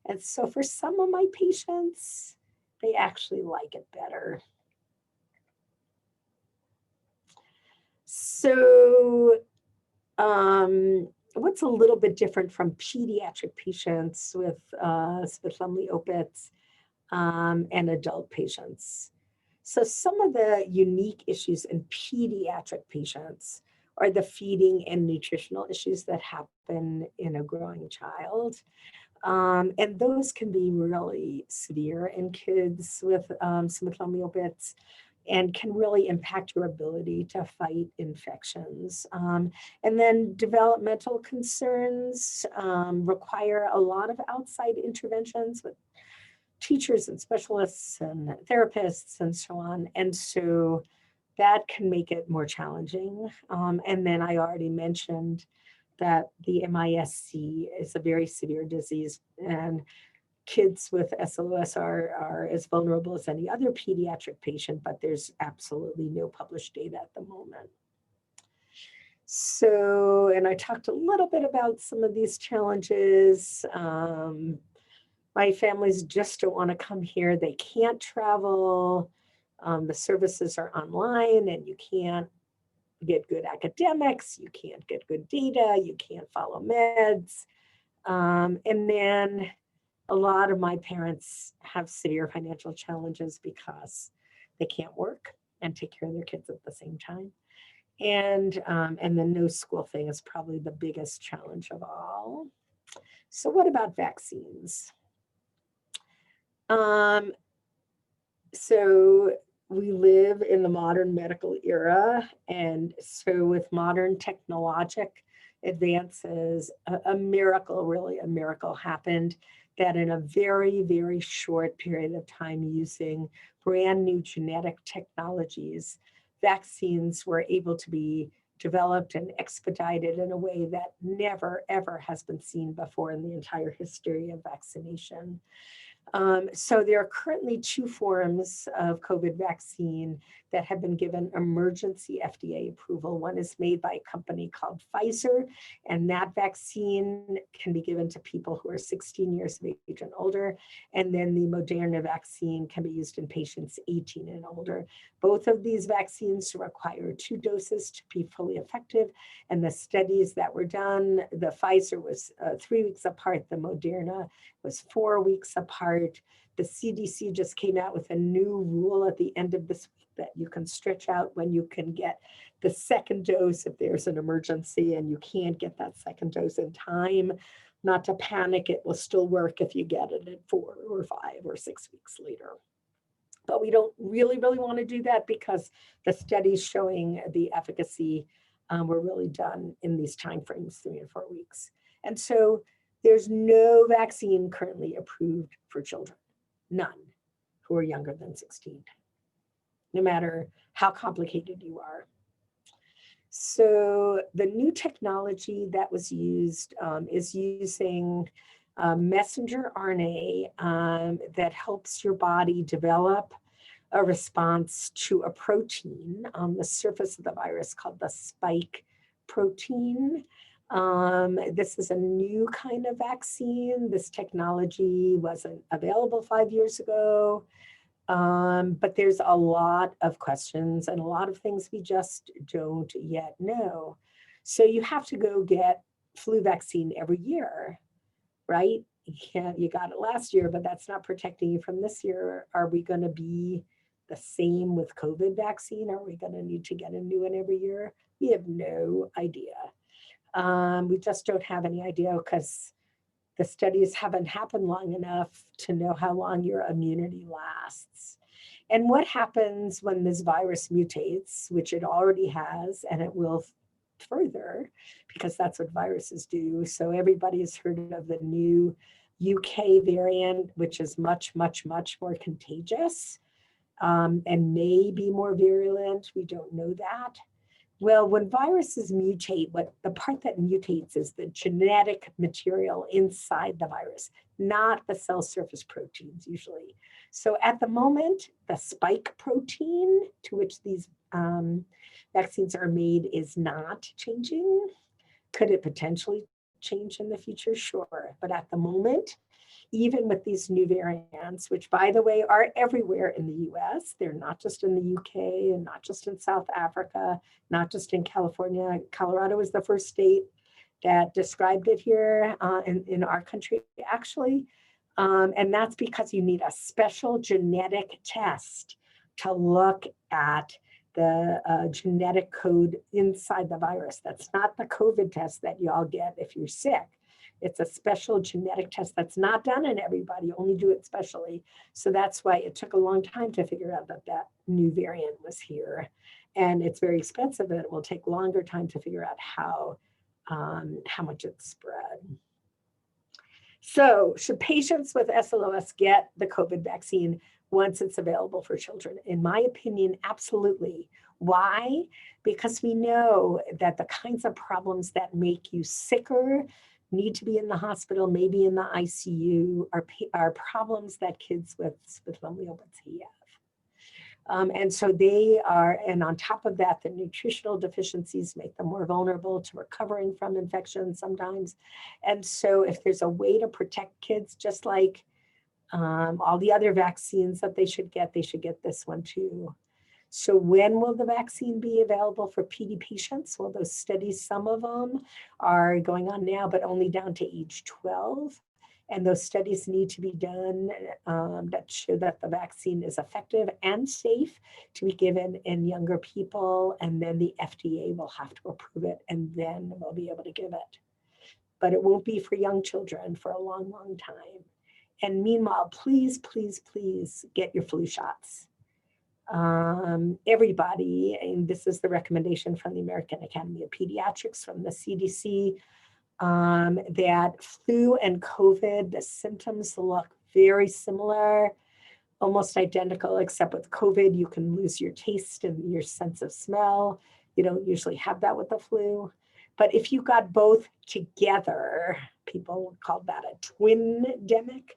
And so for some of my patients, they actually like it better. So what's a little bit different from pediatric patients with Smith-Lemli-Opitz and adult patients? So some of the unique issues in pediatric patients are the feeding and nutritional issues that happen in a growing child. And those can be really severe in kids with Smith-Lemli-Opitz and can really impact your ability to fight infections. And then developmental concerns require a lot of outside interventions with teachers and specialists and therapists and so on. And so that can make it more challenging. And then I already mentioned that the MISC is a very severe disease and kids with SLOS are as vulnerable as any other pediatric patient, but there's absolutely no published data at the moment. So, and I talked a little bit about some of these challenges. My families just don't want to come here. They can't travel. The services are online and you can't get good academics. You can't get good data. You can't follow meds. And then a lot of my parents have severe financial challenges because they can't work and take care of their kids at the same time. And the no school thing is probably the biggest challenge of all. So what about vaccines? So we live in the modern medical era. And so with modern technologic advances, a miracle, really a miracle happened, that in a very, very short period of time using brand new genetic technologies, vaccines were able to be developed and expedited in a way that never, ever has been seen before in the entire history of vaccination. So there are currently 2 forms of COVID vaccine that have been given emergency FDA approval. One is made by a company called Pfizer, and that vaccine can be given to people who are 16 years of age and older. And then the Moderna vaccine can be used in patients 18 and older. Both of these vaccines require 2 doses to be fully effective. And the studies that were done, the Pfizer was 3 weeks apart, the Moderna was 4 weeks apart. The CDC just came out with a new rule at the end of this week that you can stretch out when you can get the second dose if there's an emergency and you can't get that second dose in time. Not to panic, it will still work if you get it at 4 or 5 or 6 weeks later. But we don't really want to do that because the studies showing the efficacy were really done in these timeframes, 3 and 4 weeks. And so there's no vaccine currently approved for children, none, who are younger than 16, no matter how complicated you are. So the new technology that was used is using messenger RNA that helps your body develop a response to a protein on the surface of the virus called the spike protein. This is a new kind of vaccine. This technology wasn't available 5 years ago, but there's a lot of questions and a lot of things we just don't yet know. So you have to go get flu vaccine every year, right? You got it last year, but that's not protecting you from this year. Are we going to be the same with COVID vaccine? Are we going to need to get a new one every year? We have no idea. We just don't have any idea because the studies haven't happened long enough to know how long your immunity lasts. And what happens when this virus mutates, which it already has, and it will further, because that's what viruses do. So everybody has heard of the new UK variant, which is much more contagious and may be more virulent. We don't know that. Well, when viruses mutate, the part that mutates is the genetic material inside the virus, not the cell surface proteins usually. So at the moment, the spike protein to which these vaccines are made is not changing. Could it potentially change in the future? Sure. But at the moment, even with these new variants, which by the way are everywhere in the US, they're not just in the UK and not just in South Africa, not just in California. Colorado was the first state that described it here in our country, actually. And that's because you need a special genetic test to look at the genetic code inside the virus. That's not the COVID test that you all get if you're sick. It's a special genetic test that's not done in everybody, only do it specially. So that's why it took a long time to figure out that that new variant was here. And it's very expensive and it will take longer time to figure out how much it's spread. So should patients with SLOS get the COVID vaccine once it's available for children? In my opinion, absolutely. Why? Because we know that the kinds of problems that make you sicker, need to be in the hospital, maybe in the ICU, are problems that kids with Smith-Lemli-Opitz have. And so they are, and on top of that, the nutritional deficiencies make them more vulnerable to recovering from infection sometimes. And so if there's a way to protect kids, just like all the other vaccines that they should get this one too. So when will the vaccine be available for PD patients? Well, those studies, some of them are going on now, but only down to age 12. And those studies need to be done that show that the vaccine is effective and safe to be given in younger people. And then the FDA will have to approve it, and then we'll be able to give it. But it won't be for young children for a long, long time. And meanwhile, please, please, please get your flu shots. Everybody, and this is the recommendation from the American Academy of Pediatrics, from the CDC, that flu and COVID, the symptoms look very similar, almost identical, except with COVID, you can lose your taste and your sense of smell. You don't usually have that with the flu. But if you got both together, people call that a twin-demic.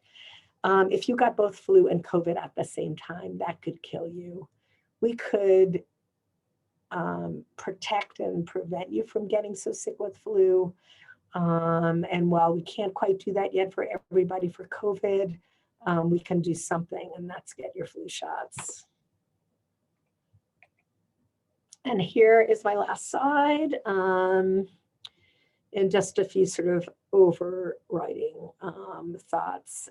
If you got both flu and COVID at the same time, that could kill you. We could protect and prevent you from getting so sick with flu. And while we can't quite do that yet for everybody for COVID, we can do something, and that's get your flu shots. And here is my last slide. And just a few sort of overriding thoughts.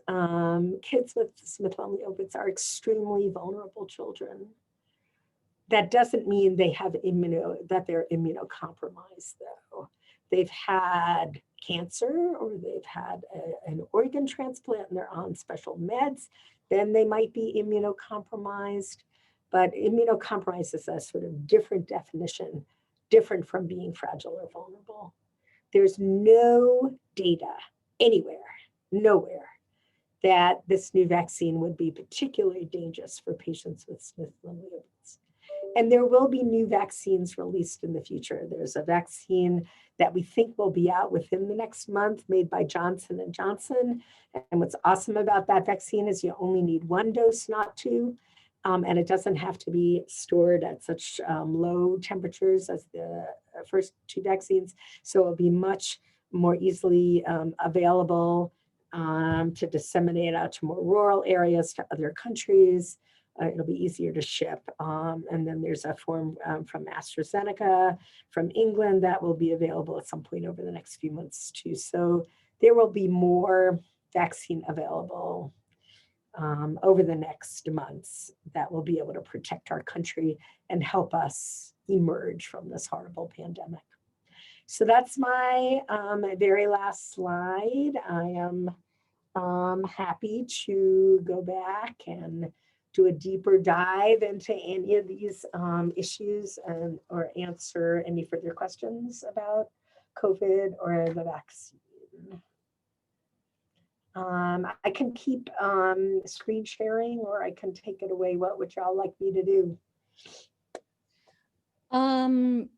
Kids with Smith-Lemli-Opitz are extremely vulnerable children. That doesn't mean they have that they're immunocompromised, though. They've had cancer, or they've had an organ transplant and they're on special meds, then they might be immunocompromised. But immunocompromised is a sort of different definition, different from being fragile or vulnerable. There's no data anywhere, nowhere, that this new vaccine would be particularly dangerous for patients with Smith-Lemli-Opitz. And there will be new vaccines released in the future. There's a vaccine that we think will be out within the next month, made by Johnson & Johnson. And what's awesome about that vaccine is you only need one dose, not two. And it doesn't have to be stored at such low temperatures as the first two vaccines. So it'll be much more easily available to disseminate out to more rural areas, to other countries. It'll be easier to ship. And then there's a form from Astrazeneca from England that will be available at some point over the next few months too. So there will be more vaccine available over the next months that will be able to protect our country and help us emerge from this horrible pandemic. So that's my very last slide. I am happy to go back and do a deeper dive into any of these issues or answer any further questions about COVID or the vaccine. I can keep screen sharing, or I can take it away. What would y'all like me to do? I'm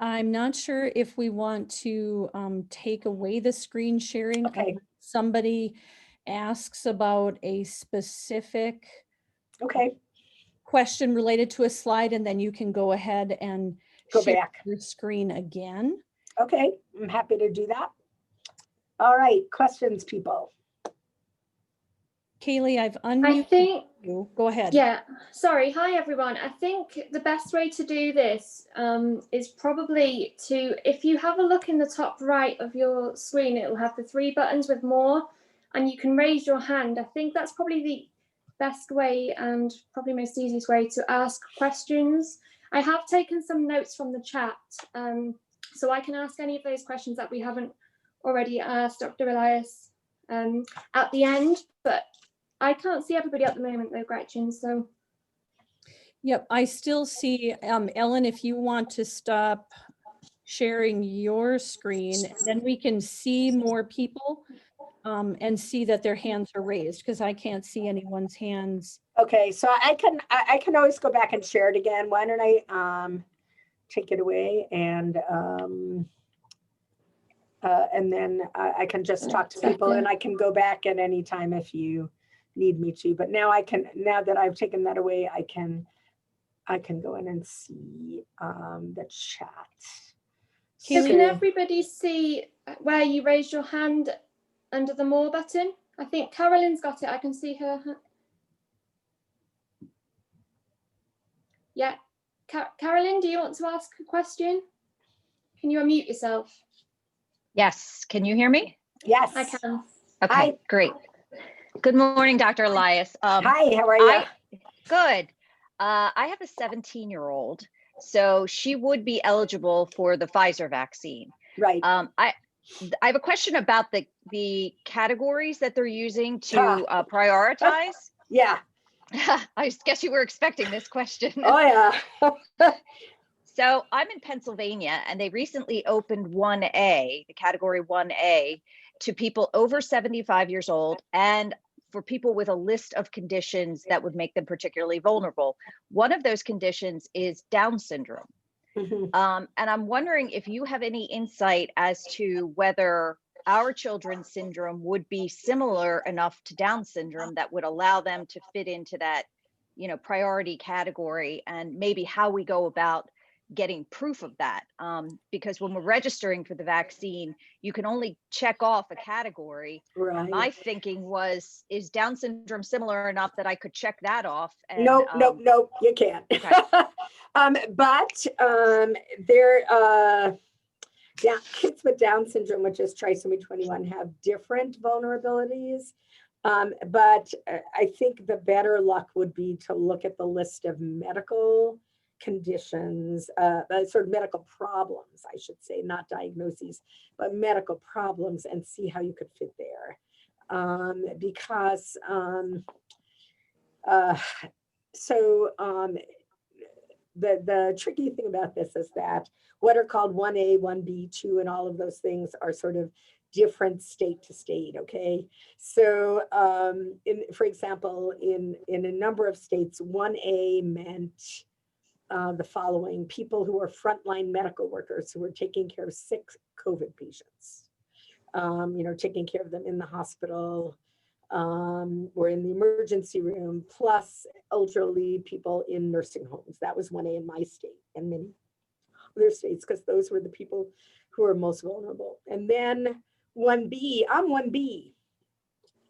not sure if we want to take away the screen sharing. Okay. Somebody asks about a specific question related to a slide, and then you can go ahead and go share back your screen again. Okay, I'm happy to do that. All right, questions, people. Kaylee, I've unmuted you. Go ahead. Yeah, sorry. Hi, everyone. I think the best way to do this is probably to, if you have a look in the top right of your screen, it will have the 3 buttons with more, and you can raise your hand. I think that's probably the best way and probably most easiest way to ask questions. I have taken some notes from the chat, so I can ask any of those questions that we haven't already asked Dr. Elias at the end, but I can't see everybody at the moment though, Gretchen, so. Yep, I still see, Ellen, if you want to stop sharing your screen, then we can see more people and see that their hands are raised, because I can't see anyone's hands. Okay, so I can always go back and share it again. Why don't I take it away and And then I can just talk to people, and I can go back at any time if you need me to. But now now that I've taken that away, I can go in and see the chat. So can everybody see where you raised your hand under the More button? I think Carolyn's got it. I can see her. Yeah. Carolyn, do you want to ask a question? Can you unmute yourself? Yes. Can you hear me? Yes. I can. Okay, Hi. great. Good morning, Dr. Elias. Hi, how are you? Good. I have a 17-year-old, so she would be eligible for the Pfizer vaccine. Right. I have a question about the categories that they're using to prioritize. Yeah. I guess you were expecting this question. Oh, yeah. So I'm in Pennsylvania, and they recently opened 1A, the category 1A, to people over 75 years old and for people with a list of conditions that would make them particularly vulnerable. One of those conditions is Down syndrome. Mm-hmm. And I'm wondering if you have any insight as to whether our children's syndrome would be similar enough to Down syndrome that would allow them to fit into that, priority category, and maybe how we go about getting proof of that. Because when we're registering for the vaccine, you can only check off a category. Right. My thinking was, is Down syndrome similar enough that I could check that off? And, Nope, you can't. Okay. Kids with Down syndrome, which is trisomy 21, have different vulnerabilities. But I think the better luck would be to look at the list of medical conditions, sort of medical problems, I should say, not diagnoses, but medical problems, and see how you could fit there. The tricky thing about this is that what are called 1A, 1B, 2, and all of those things are sort of different state to state, okay? So for example, in a number of states, 1A meant the following: people who are frontline medical workers who are taking care of sick COVID patients, taking care of them in the hospital or in the emergency room, plus elderly people in nursing homes. That was 1A in my state and many other states, because those were the people who are most vulnerable. And then 1B, I'm 1B,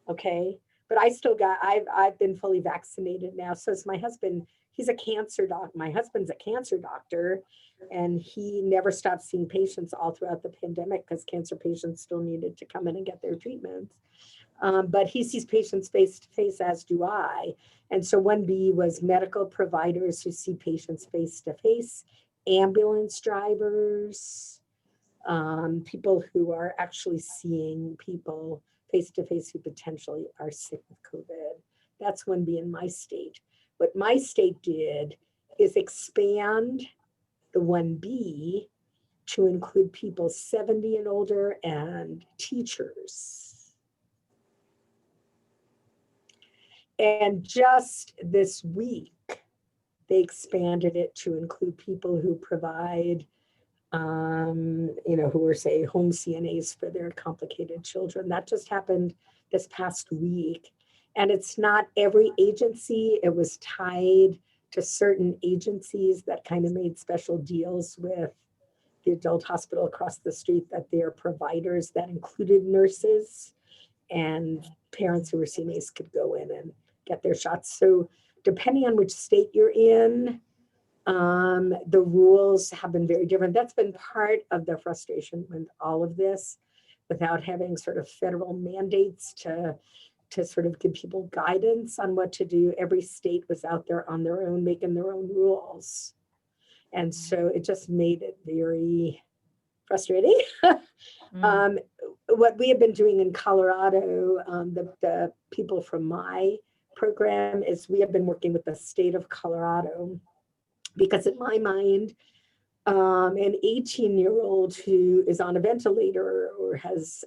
okay? But I've been fully vaccinated now. So is my husband. He's a cancer doc. My husband's a cancer doctor, and he never stopped seeing patients all throughout the pandemic, because cancer patients still needed to come in and get their treatments. But he sees patients face to face, as do I. And so 1B was medical providers who see patients face to face, ambulance drivers, people who are actually seeing people face to face who potentially are sick with COVID. That's 1B in my state. What my state did is expand the 1B to include people 70 and older and teachers. And just this week, they expanded it to include people who provide, who are, say, home CNAs for their complicated children. That just happened this past week. And it's not every agency. It was tied to certain agencies that kind of made special deals with the adult hospital across the street, that they're providers that included nurses, and parents who were CNAs could go in and get their shots. So depending on which state you're in, the rules have been very different. That's been part of the frustration with all of this, without having sort of federal mandates to sort of give people guidance on what to do. Every state was out there on their own, making their own rules. And so it just made it very frustrating. What we have been doing in Colorado, the people from my program, is we have been working with the state of Colorado, because in my mind, an 18-year-old who is on a ventilator or has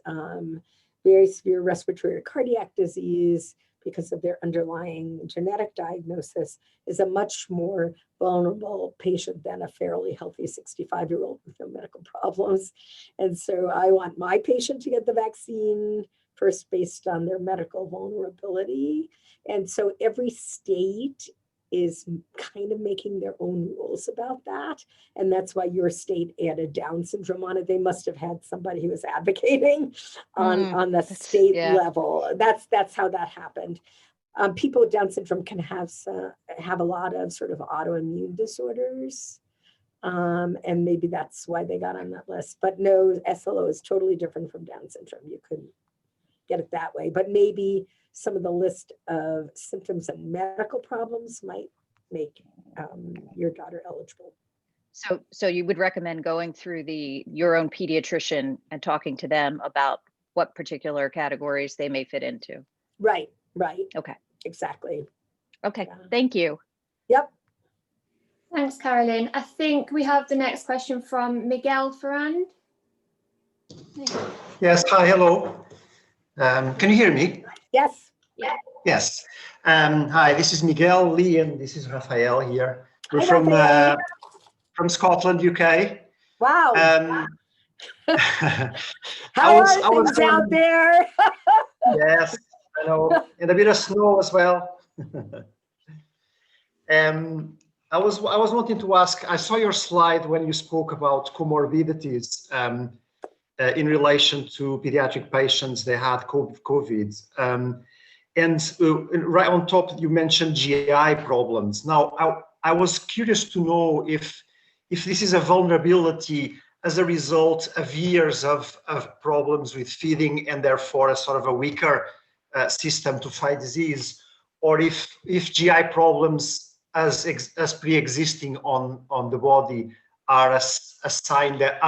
very severe respiratory or cardiac disease, because of their underlying genetic diagnosis, is a much more vulnerable patient than a fairly healthy 65-year-old with no medical problems. And so I want my patient to get the vaccine first based on their medical vulnerability. And so every state is kind of making their own rules about that. And that's why your state added Down syndrome on it. They must have had somebody who was advocating on the state level. That's how that happened. People with Down syndrome can have a lot of sort of autoimmune disorders. And maybe that's why they got on that list. But no, SLO is totally different from Down syndrome. You couldn't get it that way. But maybe some of the list of symptoms and medical problems might make your daughter eligible. So you would recommend going through your own pediatrician and talking to them about what particular categories they may fit into. Right. Okay. Exactly. Okay. Yeah. Thank you. Yep. Thanks, Carolyn. I think we have the next question from Miguel Ferrand. Yes, hi, hello. Can you hear me? Yes. Yes. Hi, this is Miguel, Lee, and this is Raphael here. We're Hi, from Scotland, UK. Wow. How are things out there? Yes, I know, and a bit of snow as well. I was wanting to ask, I saw your slide when you spoke about comorbidities in relation to pediatric patients they had COVID. And right on top, you mentioned GI problems. Now, I was curious to know if this is a vulnerability as a result of years of problems with feeding and therefore a sort of a weaker system to fight disease, or if GI problems as pre-existing on the body are a sign that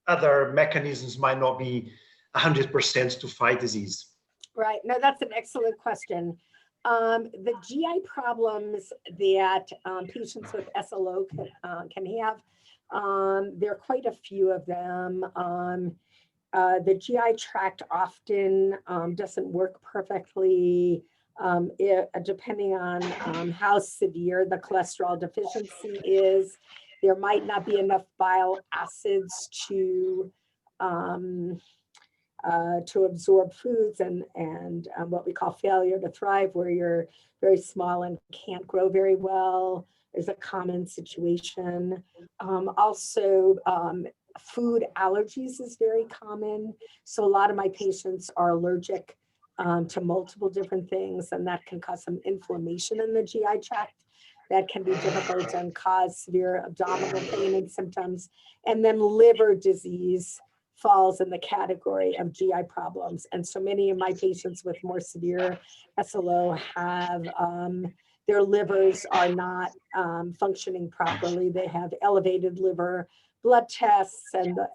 other mechanisms might not be 100% to fight disease. Right. No, that's an excellent question. The GI problems that patients with SLO can have, there are quite a few of them. The GI tract often doesn't work perfectly, depending on how severe the cholesterol deficiency is. There might not be enough bile acids to absorb foods, and what we call failure to thrive, where you're very small and can't grow very well, is a common situation. Also, food allergies is very common. So a lot of my patients are allergic to multiple different things, and that can cause some inflammation in the GI tract that can be difficult and cause severe abdominal pain and symptoms. And then liver disease falls in the category of GI problems. And so many of my patients with more severe SLO have their livers are not functioning properly. They have elevated liver blood tests and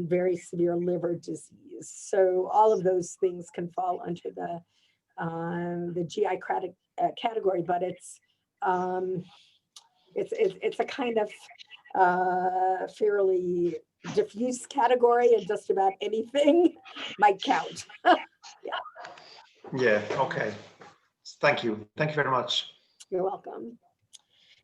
very severe liver disease. So all of those things can fall under the GI category, but it's a kind of fairly diffuse category, and just about anything might count. Yeah, okay. Thank you very much. You're welcome.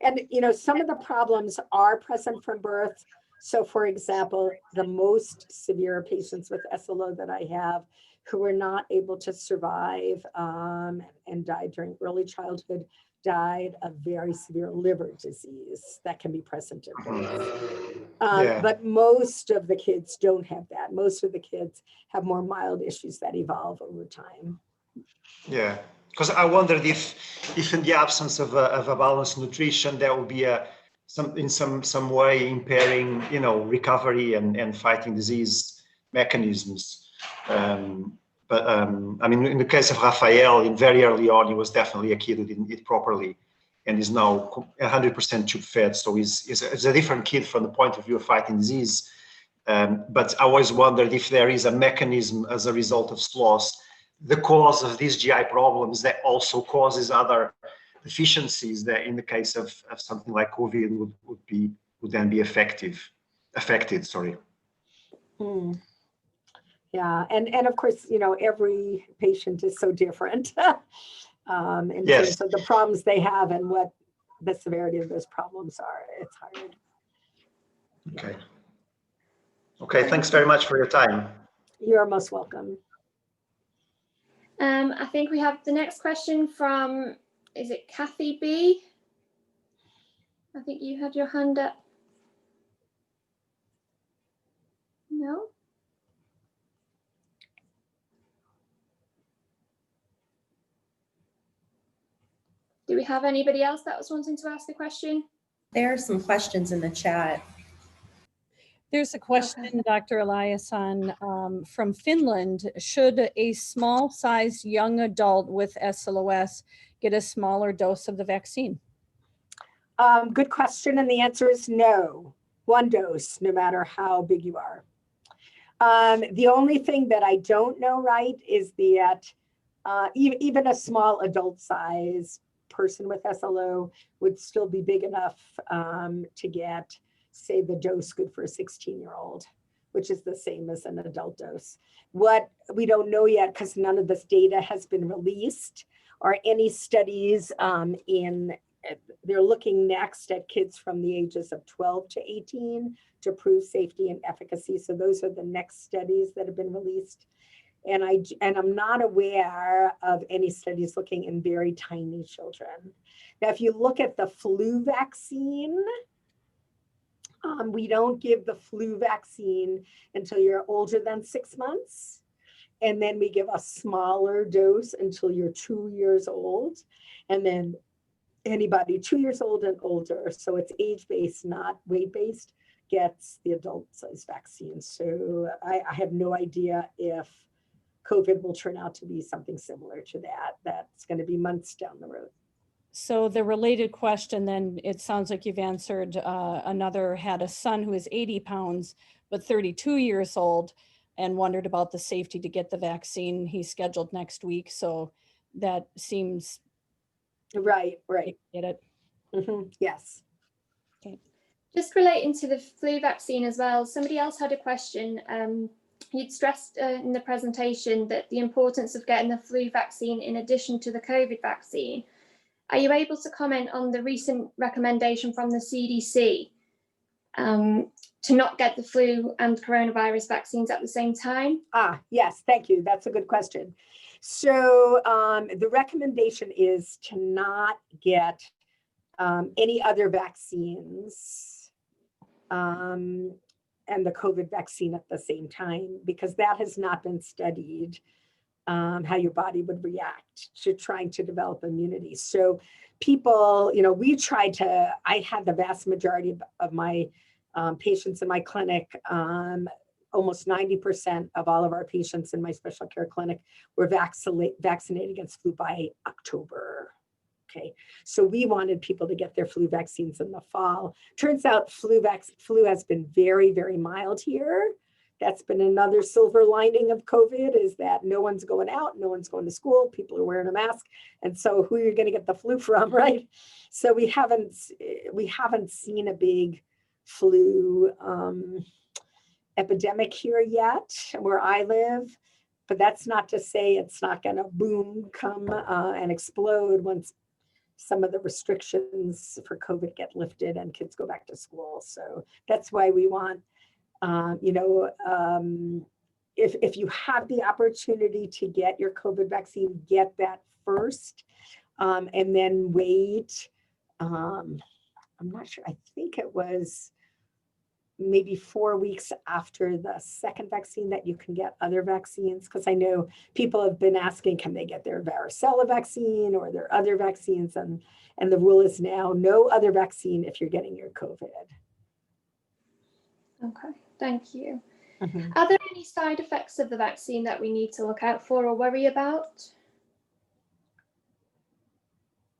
And some of the problems are present from birth. So for example, the most severe patients with SLO that I have who were not able to survive and died during early childhood died of very severe liver disease that can be present at birth. But most of the kids don't have that. Most of the kids have more mild issues that evolve over time. Yeah, because I wondered if in the absence of a balanced nutrition, there will be in some way impairing, recovery and fighting disease mechanisms. I mean, in the case of Raphael, very early on, he was definitely a kid who didn't eat properly and is now 100% tube fed. So he's a different kid from the point of view of fighting disease. But I always wondered if there is a mechanism as a result of Slos, the cause of these GI problems that also causes other deficiencies that in the case of something like COVID would then be affected. Yeah, and of course, every patient is so different in Yes. terms of the problems they have and what the severity of those problems are. It's hard. Okay. Okay, thanks very much for your time. You're most welcome. I think we have the next question from, is it Kathy B? I think you had your hand up. No? Do we have anybody else that was wanting to ask a question? There are some questions in the chat. There's a question, Dr. Elias, on from Finland. Should a small-sized young adult with SLOS get a smaller dose of the vaccine? Good question, and the answer is no. One dose, no matter how big you are. The only thing that I don't know right is that even a small adult size person with SLO would still be big enough to get, say, the dose good for a 16-year-old, which is the same as an adult dose. What we don't know yet, because none of this data has been released, are any studies they're looking next at kids from the ages of 12 to 18 to prove safety and efficacy. So those are the next studies that have been released. And I'm not aware of any studies looking in very tiny children. Now, if you look at the flu vaccine, we don't give the flu vaccine until you're older than 6 months. And then we give a smaller dose until you're 2 years old. And then anybody 2 years old and older, so it's age-based, not weight-based, gets the adult size vaccine. So I have no idea if COVID will turn out to be something similar to that. That's going to be months down the road. So the related question then, it sounds like you've answered. Another had a son who is 80 pounds, but 32 years old, and wondered about the safety to get the vaccine. He's scheduled next week. So that seems right. Get it? Mm-hmm. Yes. Okay. Just relating to the flu vaccine as well, somebody else had a question. You'd stressed in the presentation that the importance of getting the flu vaccine in addition to the COVID vaccine. Are you able to comment on the recent recommendation from the CDC to not get the flu and coronavirus vaccines at the same time? Yes, thank you. That's a good question. So the recommendation is to not get any other vaccines and the COVID vaccine at the same time, because that has not been studied, how your body would react to trying to develop immunity. So people, I had the vast majority of my patients in my clinic, almost 90% of all of our patients in my special care clinic were vaccinated against flu by October. Okay, so we wanted people to get their flu vaccines in the fall. Turns out flu has been very, very mild here. That's been another silver lining of COVID, is that no one's going out, no one's going to school, people are wearing a mask. And so who are you going to get the flu from, right? So we haven't seen a big flu epidemic here yet where I live, but that's not to say it's not going to boom, come and explode once some of the restrictions for COVID get lifted and kids go back to school. So that's why we want, if you have the opportunity to get your COVID vaccine, get that first, and then wait. I'm not sure, I think it was maybe 4 weeks after the second vaccine that you can get other vaccines, because I know people have been asking, can they get their varicella vaccine or their other vaccines? And the rule is now no other vaccine if you're getting your COVID. Okay, thank you. Mm-hmm. Are there any side effects of the vaccine that we need to look out for or worry about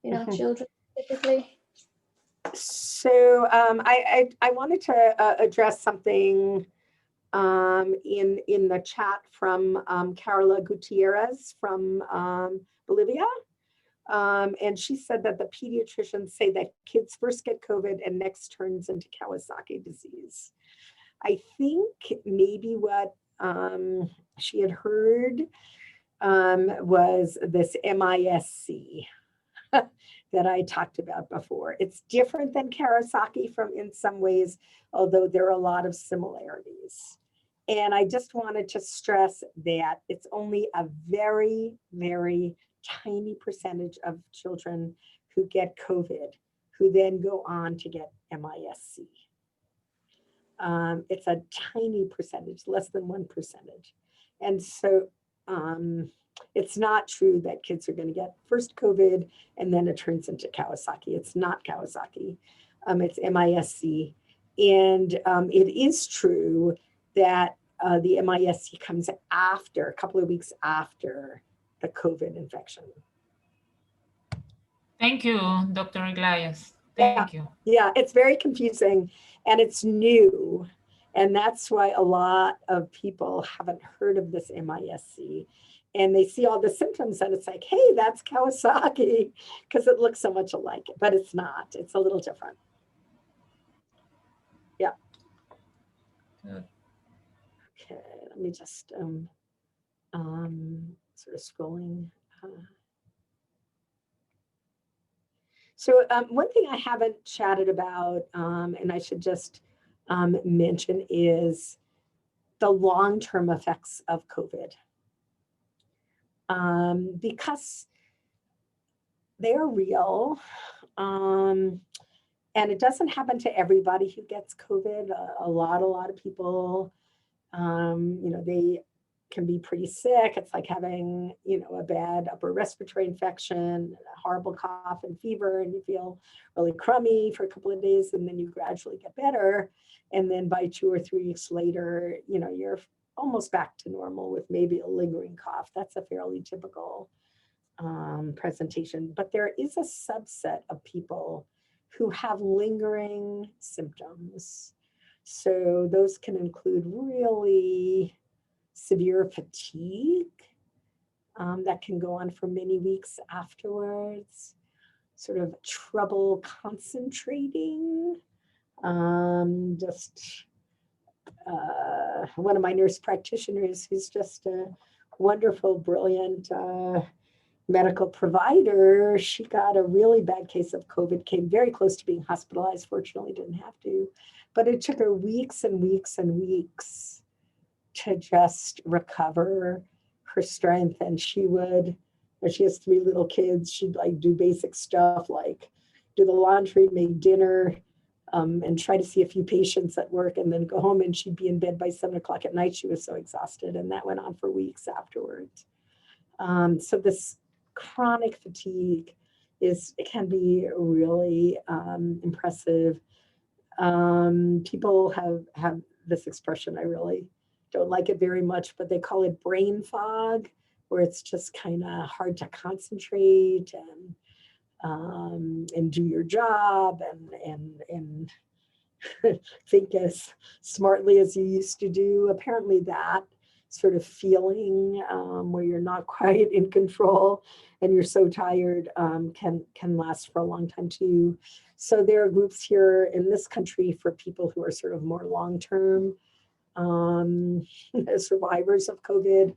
in our children typically? So I wanted to address something in the chat from Carla Gutierrez from Bolivia. And she said that the pediatricians say that kids first get COVID and next turns into Kawasaki disease. I think maybe what she had heard was this MISC that I talked about before. It's different than Kawasaki in some ways, although there are a lot of similarities. And I just wanted to stress that it's only a very, very tiny percentage of children who get COVID who then go on to get MISC. It's a tiny percentage, less than 1%. And so it's not true that kids are going to get first COVID and then it turns into Kawasaki. It's not Kawasaki. It's MISC. And it is true that the MISC comes after, a couple of weeks after the COVID infection. Thank you, Dr. Elias. Thank you. Yeah, it's very confusing and it's new. And that's why a lot of people haven't heard of this MISC. And they see all the symptoms and it's like, hey, that's Kawasaki, because it looks so much alike, but it's not. It's a little different. Yeah. Good. Okay, let me just sort of scrolling. So one thing I haven't chatted about, and I should just mention, is the long-term effects of COVID. Because they are real, and it doesn't happen to everybody who gets COVID. A lot of people, they can be pretty sick. It's like having, a bad upper respiratory infection, a horrible cough and fever, and you feel really crummy for a couple of days, and then you gradually get better. And then by 2 or 3 weeks later, you're almost back to normal with maybe a lingering cough. That's a fairly typical presentation. But there is a subset of people who have lingering symptoms. So those can include really severe fatigue that can go on for many weeks afterwards, sort of trouble concentrating, one of my nurse practitioners, who's just a wonderful, brilliant medical provider, she got a really bad case of COVID, came very close to being hospitalized, fortunately didn't have to, but it took her weeks and weeks and weeks to just recover her strength. And she has 3 little kids, she'd like do basic stuff like do the laundry, make dinner, and try to see a few patients at work, and then go home, and she'd be in bed by 7 o'clock at night. She was so exhausted, and that went on for weeks afterwards. So this chronic fatigue can be really impressive. People have this expression, I really don't like it very much, but they call it brain fog, where it's just kind of hard to concentrate and do your job and think as smartly as you used to do. Apparently that sort of feeling where you're not quite in control and you're so tired can last for a long time too. So there are groups here in this country for people who are sort of more long-term survivors of COVID.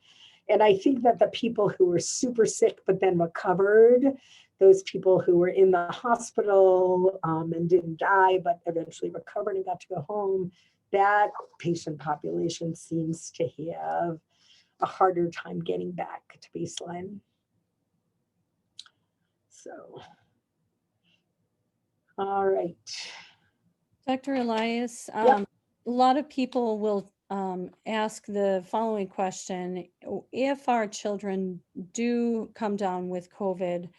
And I think that the people who were super sick but then recovered, those people who were in the hospital and didn't die but eventually recovered and got to go home, that patient population seems to have a harder time getting back to baseline. So, all right. Dr. Elias, Yep. a lot of people will ask the following question: if our children do come down with COVID,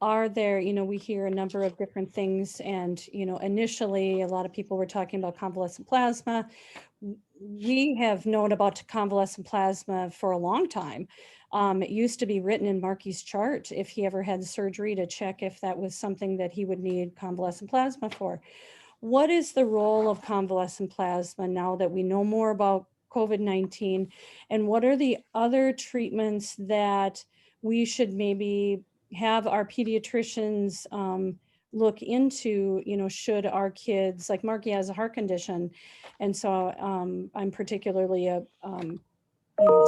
are there, we hear a number of different things, and, initially a lot of people were talking about convalescent plasma. We have known about convalescent plasma for a long time. It used to be written in Marky's chart if he ever had surgery to check if that was something that he would need convalescent plasma for. What is the role of convalescent plasma now that we know more about COVID-19? And what are the other treatments that we should maybe have our pediatricians look into, should our kids, like Marky has a heart condition. And so I'm particularly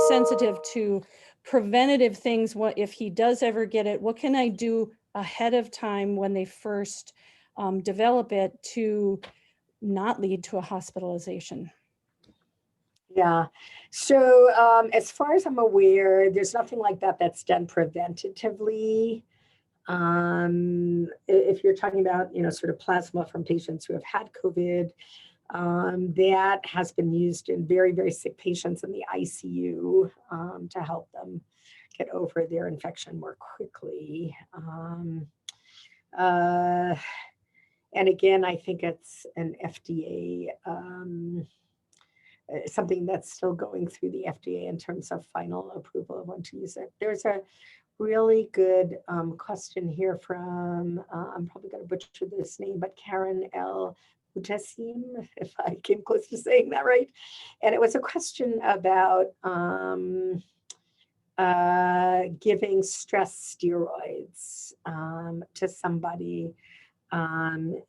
sensitive to preventative things. What if he does ever get it? What can I do ahead of time when they first develop it to not lead to a hospitalization? Yeah. So as far as I'm aware, there's nothing like that that's done preventatively. If you're talking about, sort of plasma from patients who have had COVID, that has been used in very, very sick patients in the ICU to help them get over their infection more quickly. And again, I think it's an FDA, something that's still going through the FDA in terms of final approval of when to use it. There's a really good question here from, I'm probably going to butcher this name, but Karen L. Utasim, if I came close to saying that right. And it was a question about giving stress steroids to somebody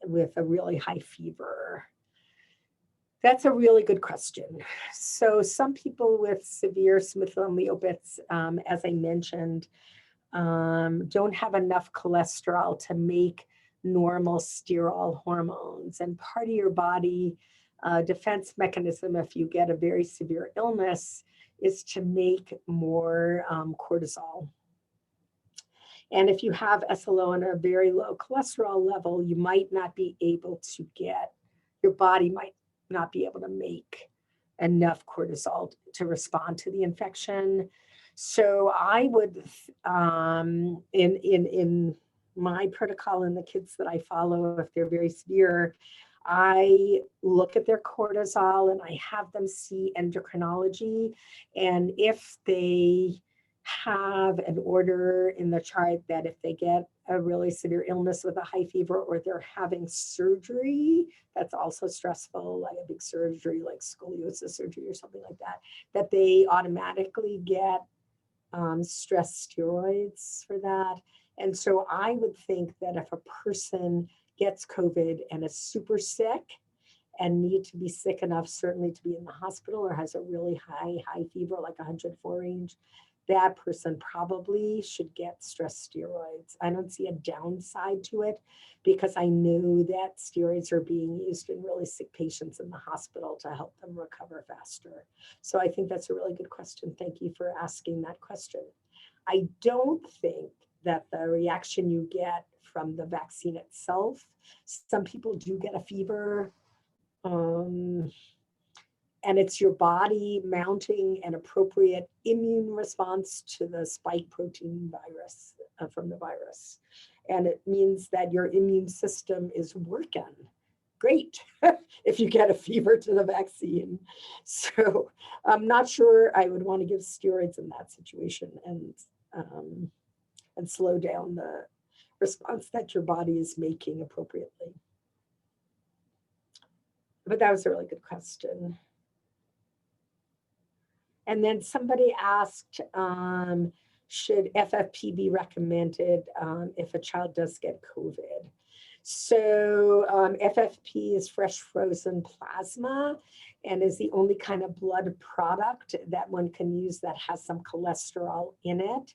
with a really high fever. That's a really good question. So some people with severe Smith-Lemli-Opitz, as I mentioned, don't have enough cholesterol to make normal sterol hormones. And part of your body defense mechanism, if you get a very severe illness, is to make more cortisol. And if you have SLO and a very low cholesterol level, you might not be able to your body might not be able to make enough cortisol to respond to the infection. So I would, in my protocol and the kids that I follow, if they're very severe, I look at their cortisol and I have them see endocrinology. And if they have an order in the chart that if they get a really severe illness with a high fever or they're having surgery, that's also stressful, like a big surgery, like scoliosis surgery or something like that, that they automatically get stress steroids for that. And so I would think that if a person gets COVID and is super sick and need to be sick enough certainly to be in the hospital or has a really high fever, like 104 range, that person probably should get stress steroids. I don't see a downside to it because I know that steroids are being used in really sick patients in the hospital to help them recover faster. So I think that's a really good question. Thank you for asking that question. I don't think that the reaction you get from the vaccine itself, some people do get a fever, and it's your body mounting an appropriate immune response to the spike protein virus from the virus. And it means that your immune system is working great if you get a fever to the vaccine. So I'm not sure I would want to give steroids in that situation and slow down the response that your body is making appropriately. But that was a really good question. And then somebody asked, should FFP be recommended if a child does get COVID? So FFP is fresh frozen plasma and is the only kind of blood product that one can use that has some cholesterol in it.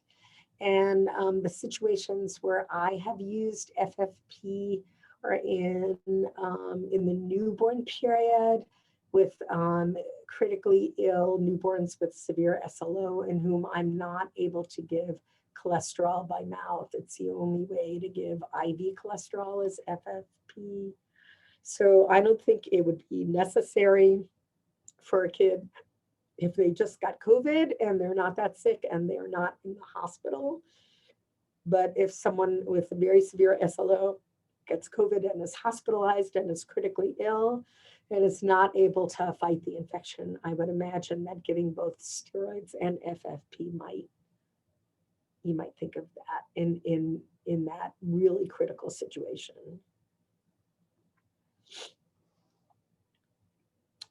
And the situations where I have used FFP are in the newborn period with critically ill newborns with severe SLO in whom I'm not able to give cholesterol by mouth. It's the only way to give IV cholesterol is FFP. So I don't think it would be necessary for a kid if they just got COVID and they're not that sick and they're not in the hospital. But if someone with a very severe SLO gets COVID and is hospitalized and is critically ill and is not able to fight the infection, I would imagine that giving both steroids and FFP you might think of that in that really critical situation.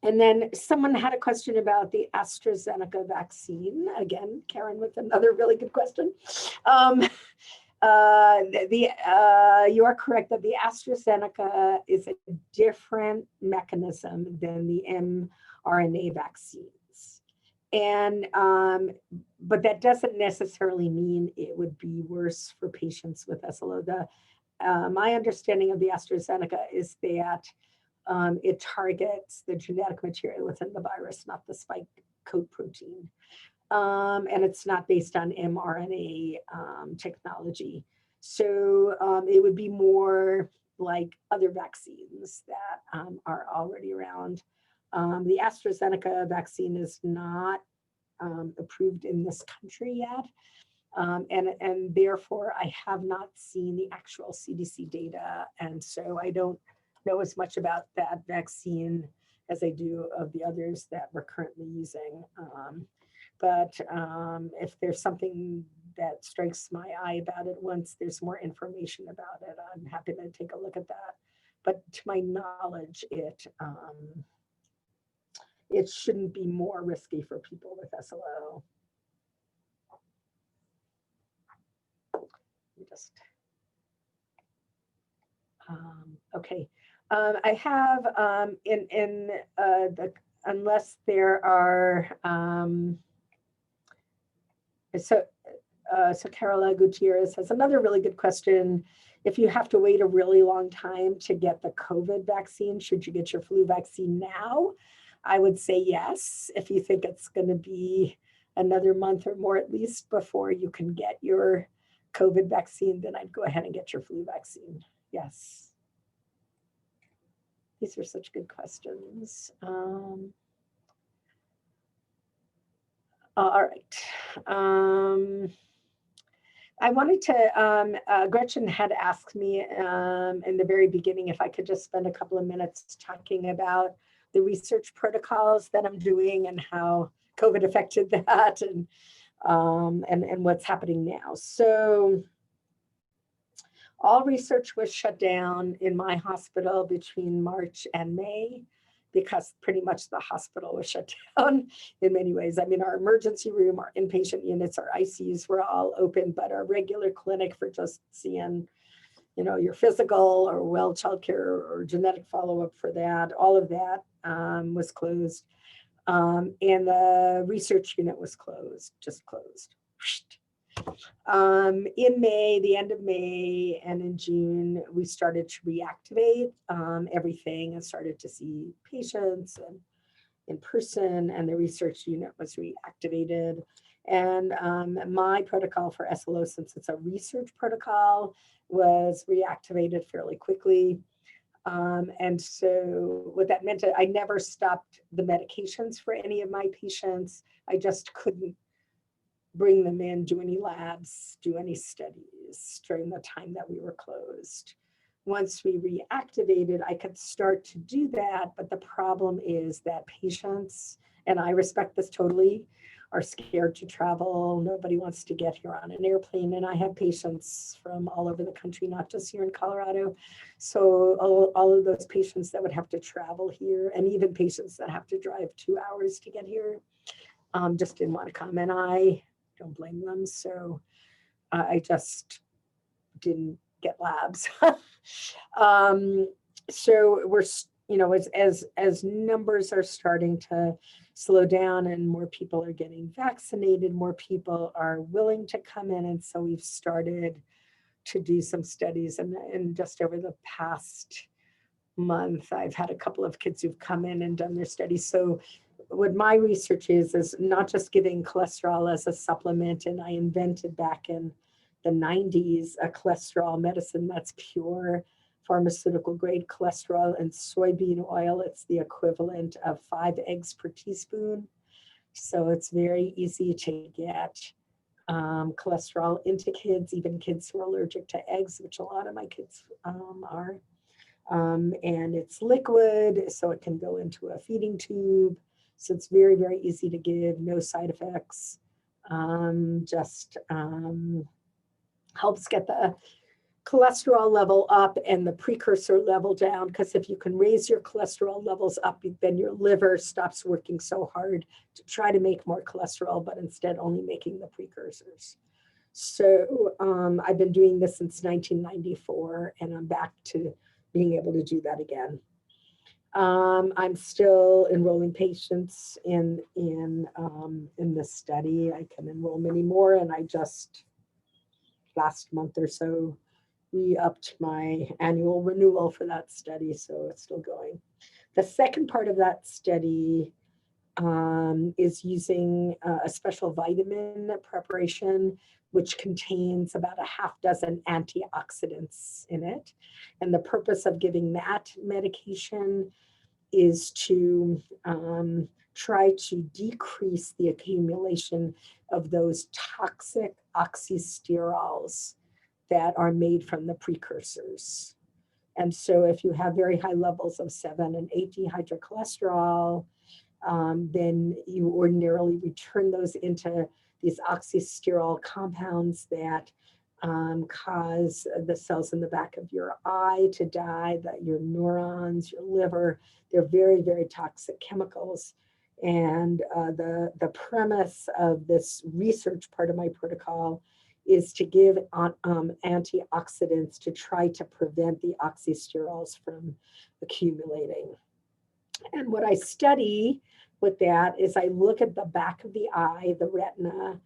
And then someone had a question about the Astrazeneca vaccine. Again, Karen with another really good question. You are correct that the AstraZeneca is a different mechanism than the mRNA vaccines. But that doesn't necessarily mean it would be worse for patients with SLO. My understanding of the Astrazeneca is that it targets the genetic material within the virus, not the spike coat protein. And it's not based on mRNA technology. So it would be more like other vaccines that are already around. The Astrazeneca vaccine is not approved in this country yet. And therefore, I have not seen the actual CDC data. And so I don't know as much about that vaccine as I do of the others that we're currently using. But if there's something that strikes my eye about it, once there's more information about it, I'm happy to take a look at that. But to my knowledge, it shouldn't be more risky for people with SLO. Okay. I have unless there are so Carola Gutierrez has another really good question. If you have to wait a really long time to get the COVID vaccine, should you get your flu vaccine now? I would say yes. If you think it's going to be another month or more at least before you can get your COVID vaccine, then I'd go ahead and get your flu vaccine. Yes. These are such good questions. All right. I wanted to, Gretchen had asked me in the very beginning if I could just spend a couple of minutes talking about the research protocols that I'm doing and how COVID affected that and what's happening now. So all research was shut down in my hospital between March and May because pretty much the hospital was shut down in many ways. I mean, our emergency room, our inpatient units, our ICUs were all open, but our regular clinic for just seeing, you know, your physical or well child care or genetic follow-up for that, all of that was closed. And the research unit was closed, just closed. In May, the end of May and in June, we started to reactivate everything and started to see patients and in person, and the research unit was reactivated. And my protocol for SLO, since it's a research protocol, was reactivated fairly quickly. And so what that meant, I never stopped the medications for any of my patients. I just couldn't bring them in, do any labs, do any studies during the time that we were closed. Once we reactivated, I could start to do that, but the problem is that patients, and I respect this totally, are scared to travel. Nobody wants to get here on an airplane, and I have patients from all over the country, not just here in Colorado. So all of those patients that would have to travel here, and even patients that have to drive 2 hours to get here, just didn't want to come, and I don't blame them. So I just didn't get labs. So we're, you know, as numbers are starting to slow down and more people are getting vaccinated, more people are willing to come in. And so we've started to do some studies, and just over the past month, I've had a couple of kids who've come in and done their studies. So what my research is not just giving cholesterol as a supplement, and I invented back in the 90s a cholesterol medicine that's pure pharmaceutical grade cholesterol and soybean oil. It's the equivalent of 5 eggs per teaspoon. So it's very easy to get cholesterol into kids, even kids who are allergic to eggs, which a lot of my kids are. And it's liquid, so it can go into a feeding tube. So it's very, very easy to give, no side effects. Just helps get the cholesterol level up and the precursor level down, because if you can raise your cholesterol levels up, then your liver stops working so hard to try to make more cholesterol, but instead only making the precursors. So I've been doing this since 1994, and I'm back to being able to do that again. I'm still enrolling patients in this study. I can enroll many more, and I just last month or so re-upped my annual renewal for that study, so it's still going. The second part of that study is using a special vitamin preparation, which contains about a half dozen antioxidants in it. And the purpose of giving that medication is to try to decrease the accumulation of those toxic oxysterols that are made from the precursors. And so if you have very high levels of 7 and 8 dehydrocholesterol, then you ordinarily return those into these oxysterol compounds that cause the cells in the back of your eye to die, that your neurons, your liver, they're very, very toxic chemicals. And the premise of this research part of my protocol is to give antioxidants to try to prevent the oxysterols from accumulating. And what I study with that is I look at the back of the eye, the retina,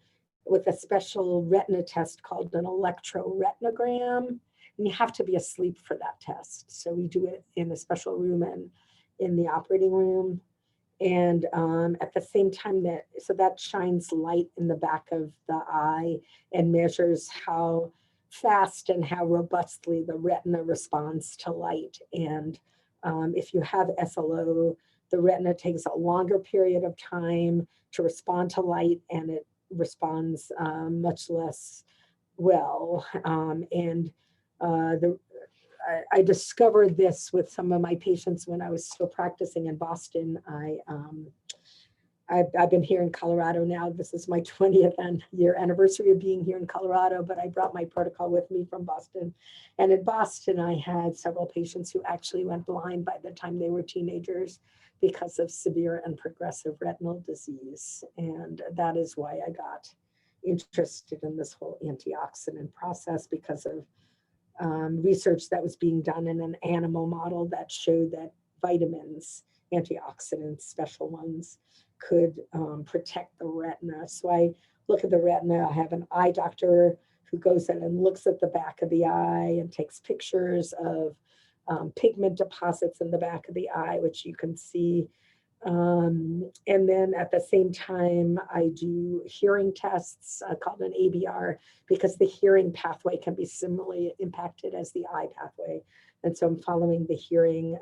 with a special retina test called an electroretinogram. And you have to be asleep for that test. So we do it in a special room and in the operating room. And at the same time so that shines light in the back of the eye and measures how fast and how robustly the retina responds to light. And if you have SLO, the retina takes a longer period of time to respond to light, and it responds much less well. I discovered this with some of my patients when I was still practicing in Boston. I've been here in Colorado now. This is my 20th year anniversary of being here in Colorado, but I brought my protocol with me from Boston. And in Boston, I had several patients who actually went blind by the time they were teenagers because of severe and progressive retinal disease. And that is why I got interested in this whole antioxidant process, because of research that was being done in an animal model that showed that vitamins, antioxidants, special ones, could protect the retina. So I look at the retina. I have an eye doctor who goes in and looks at the back of the eye and takes pictures of pigment deposits in the back of the eye, which you can see. And then at the same time, I do hearing tests called an ABR, because the hearing pathway can be similarly impacted as the eye pathway. And so I'm following the hearing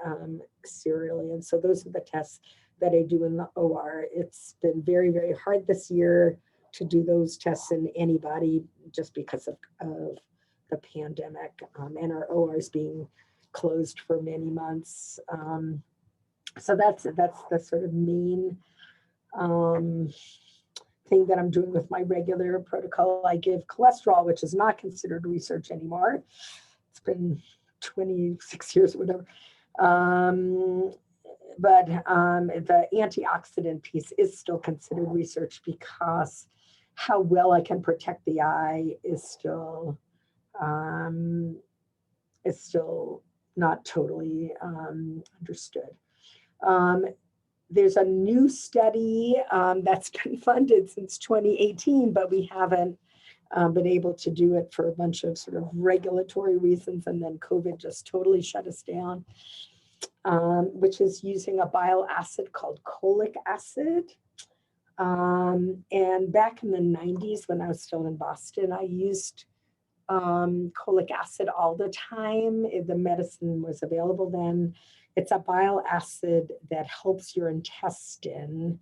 serially. And so those are the tests that I do in the OR. It's been very, very hard this year to do those tests in anybody, just because of the pandemic and our ORs being closed for many months. So that's the sort of main thing that I'm doing with my regular protocol. I give cholesterol, which is not considered research anymore. It's been 26 years or whatever. But the antioxidant piece is still considered research, because how well I can protect the eye is still not totally understood. There's a new study that's been funded since 2018, but we haven't been able to do it for a bunch of sort of regulatory reasons, and then COVID just totally shut us down, which is using a bile acid called cholic acid. And back in the 90s, when I was still in Boston, I used cholic acid all the time. The medicine was available then. It's a bile acid that helps your intestine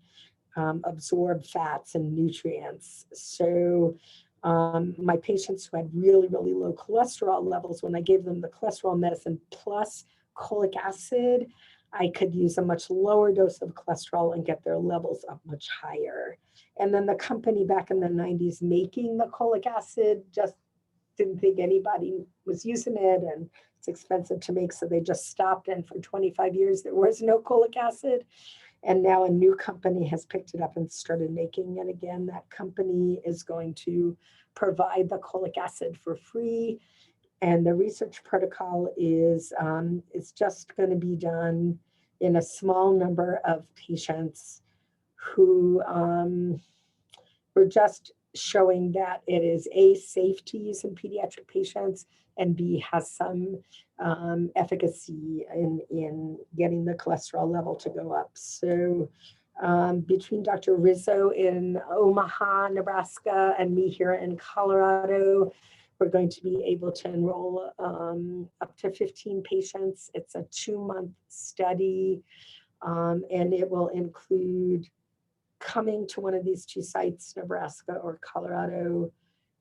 absorb fats and nutrients. So my patients who had really, really low cholesterol levels, when I gave them the cholesterol medicine plus cholic acid, I could use a much lower dose of cholesterol and get their levels up much higher. And then the company back in the 90s making the cholic acid just didn't think anybody was using it, and it's expensive to make, so they just stopped. And for 25 years, there was no cholic acid. And now a new company has picked it up and started making it again. That company is going to provide the cholic acid for free. And the research protocol is just going to be done in a small number of patients who were just showing that it is A, safe to use in pediatric patients, and B, has some efficacy in getting the cholesterol level to go up. So between Dr. Rizzo in Omaha, Nebraska, and me here in Colorado, we're going to be able to enroll up to 15 patients. It's a 2-month study, and it will include coming to one of these 2 sites, Nebraska or Colorado,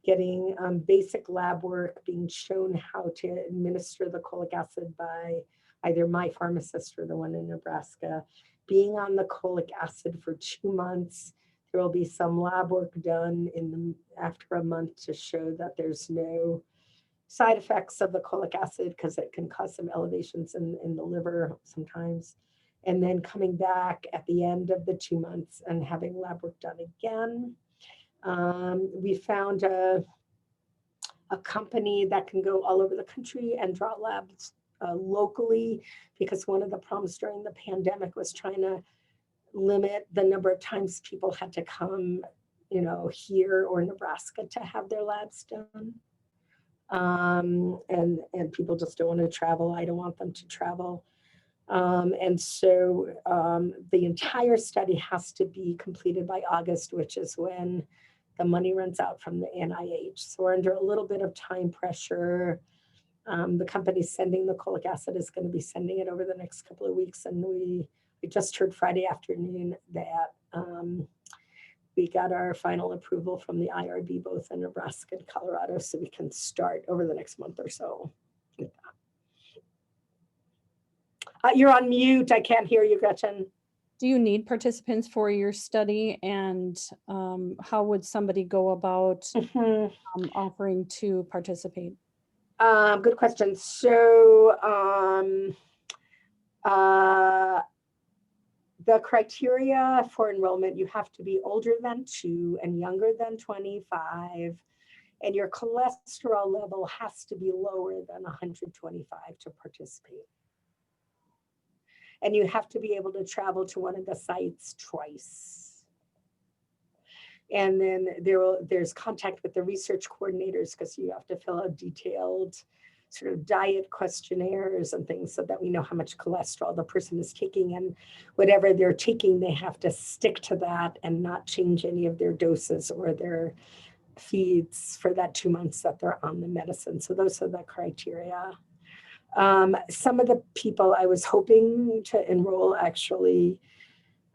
getting basic lab work, being shown how to administer the cholic acid by either my pharmacist or the one in Nebraska, being on the cholic acid for 2 months. There will be some lab work done after a month to show that there's no side effects of the cholic acid, because it can cause some elevations in the liver sometimes. And then coming back at the end of the 2 months and having lab work done again. We found a company that can go all over the country and draw labs locally, because one of the problems during the pandemic was trying to limit the number of times people had to come, here or Nebraska to have their labs done. And people just don't want to travel. I don't want them to travel. And so the entire study has to be completed by August, which is when the money runs out from the NIH. So we're under a little bit of time pressure. The company sending the cholic acid is going to be sending it over the next couple of weeks. And we just heard Friday afternoon that we got our final approval from the IRB, both in Nebraska and Colorado, so we can start over the next month or so with that. You're on mute. I can't hear you, Gretchen. Do you need participants for your study, and how would somebody go about offering to participate? Good question. So the criteria for enrollment, you have to be older than 2 and younger than 25, and your cholesterol level has to be lower than 125 to participate. And you have to be able to travel to one of the sites twice. And then there's contact with the research coordinators, because you have to fill out detailed sort of diet questionnaires and things so that we know how much cholesterol the person is taking, and whatever they're taking, they have to stick to that and not change any of their doses or their feeds for that 2 months that they're on the medicine. So those are the criteria. Some of the people I was hoping to enroll, actually,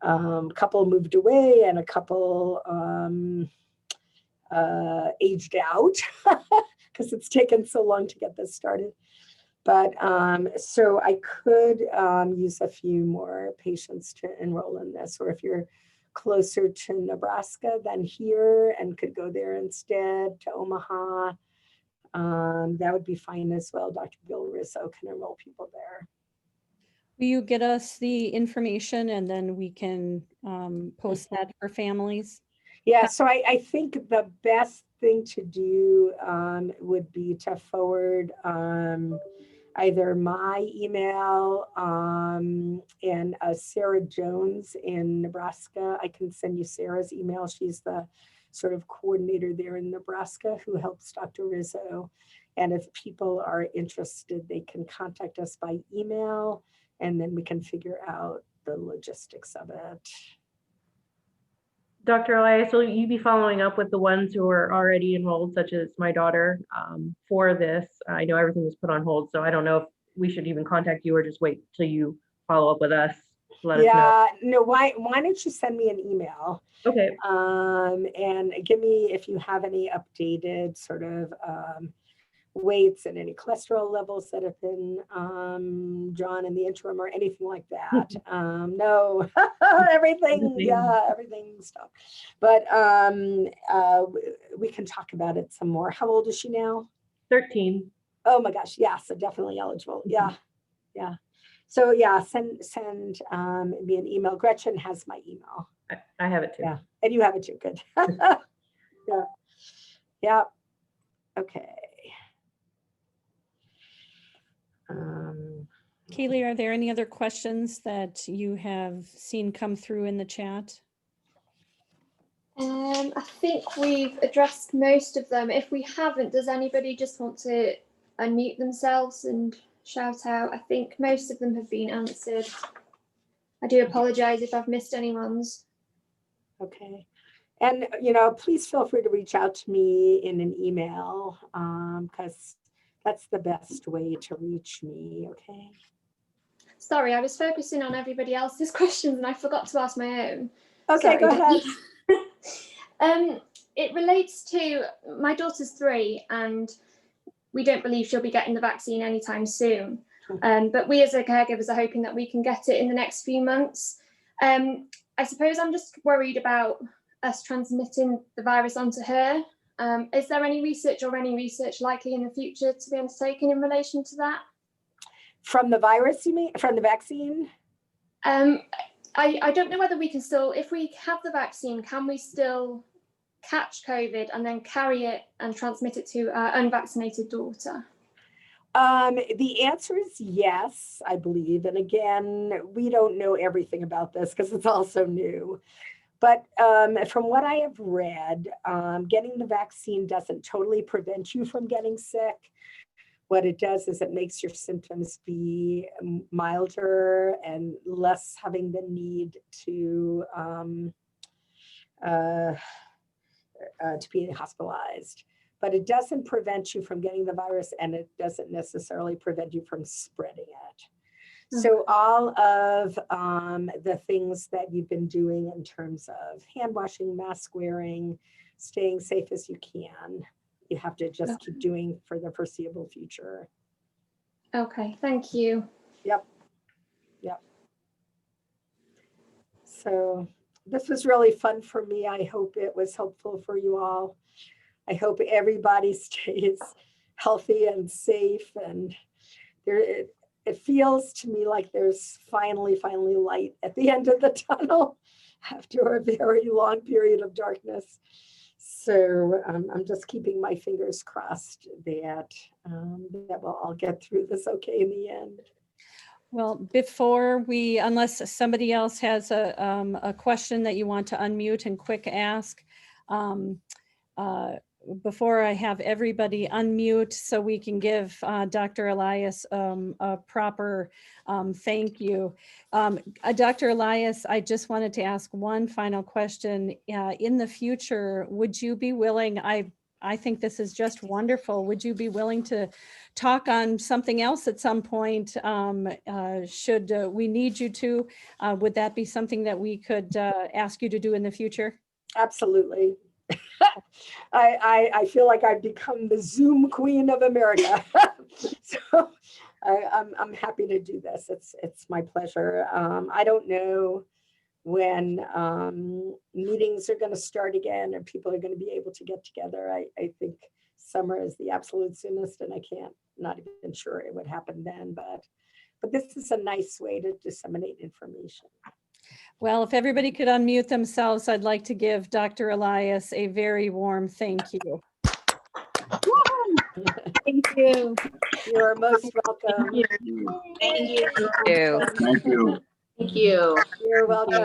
a couple moved away and a couple aged out because it's taken so long to get this started. But so I could use a few more patients to enroll in this, or if you're closer to Nebraska than here and could go there instead to Omaha, that would be fine as well. Dr. Bill Rizzo can enroll people there. Will you get us the information and then we can post that for families? Yeah, so I think the best thing to do would be to forward either my email and Sarah Jones in Nebraska. I can send you Sarah's email. She's the sort of coordinator there in Nebraska who helps Dr. Rizzo. And if people are interested, they can contact us by email, and then we can figure out the logistics of it. Dr. Elias, will you be following up with the ones who are already enrolled, such as my daughter, for this? I know everything was put on hold, so I don't know if we should even contact you or just wait till you follow up with us to let us know. No, why don't you send me an email? Okay. And give me, if you have any updated sort of weights and any cholesterol levels that have been drawn in the interim or anything like that. No, everything stopped. But we can talk about it some more. How old is she now? 13. Oh my gosh, yeah, so definitely eligible. Yeah. So yeah, send me an email. Gretchen has my email. I have it too. Yeah, and you have it too. Good. Yeah. Okay. Kaylee, are there any other questions that you have seen come through in the chat? I think we've addressed most of them. If we haven't, does anybody just want to unmute themselves and shout out? I think most of them have been answered. I do apologize if I've missed anyone's. Okay. And, you know, please feel free to reach out to me in an email because that's the best way to reach me. Okay. Sorry, I was focusing on everybody else's questions and I forgot to ask my own. Okay, Sorry. go ahead. It relates to my daughter's 3 and we don't believe she'll be getting the vaccine anytime soon. But we as a caregivers are hoping that we can get it in the next few months. I suppose I'm just worried about us transmitting the virus onto her. Is there any research likely in the future to be undertaken in relation to that? From the virus, you mean? From the vaccine? I don't know whether we can still, if we have the vaccine, can we still catch COVID and then carry it and transmit it to our unvaccinated daughter? The answer is yes, I believe. And again, we don't know everything about this because it's all so new. But from what I have read, getting the vaccine doesn't totally prevent you from getting sick. What it does is it makes your symptoms be milder and less having the need to be hospitalized. But it doesn't prevent you from getting the virus, and it doesn't necessarily prevent you from spreading it. Mm-hmm. So all of the things that you've been doing in terms of hand washing, mask wearing, staying safe as you can, you have to just keep doing for the foreseeable future. Okay, thank you. Yep. So this was really fun for me. I hope it was helpful for you all. I hope everybody stays healthy and safe. And it feels to me like there's finally light at the end of the tunnel after a very long period of darkness. So I'm just keeping my fingers crossed that we'll all get through this okay in the end. Well, before we, unless somebody else has a question that you want to unmute and quick ask, before I have everybody unmute so we can give Dr. Elias a proper thank you. Dr. Elias, I just wanted to ask one final question. In the future, would you be willing, I think this is just wonderful, would you be willing to talk on something else at some point should we need you to? Would that be something that we could ask you to do in the future? Absolutely. I feel like I've become the Zoom queen of America. So I'm happy to do this. It's my pleasure. I don't know when meetings are going to start again and people are going to be able to get together. I think summer is the absolute soonest, and I can't, not even sure it would happen then, but this is a nice way to disseminate information. Well, if everybody could unmute themselves, I'd like to give Dr. Elias a very warm thank you. Thank you. You're most welcome. Thank you. Thank you. Thank you. You're welcome.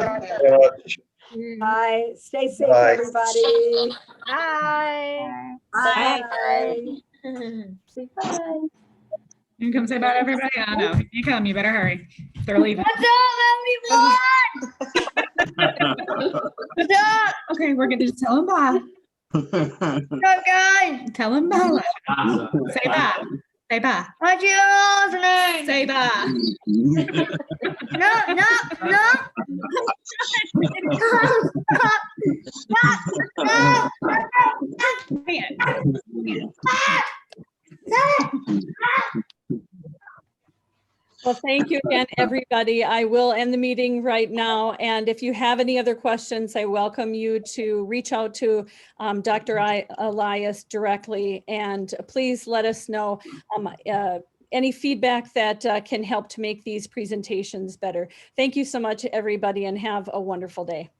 Bye. Stay safe, Bye. everybody. Bye. Bye. Bye. You can come say bye to everybody. Oh no, you come. You better hurry. They're leaving. What's up, everyone? What's up? Okay, we're gonna just tell them bye. What's up, guys? Tell them bye. Say bye. Say bye. What's your all's name? Say bye. No. Well, thank you again, everybody. I will end the meeting right now. And if you have any other questions, I welcome you to reach out to Dr. Elias directly. And please let us know any feedback that can help to make these presentations better. Thank you so much, everybody, and have a wonderful day.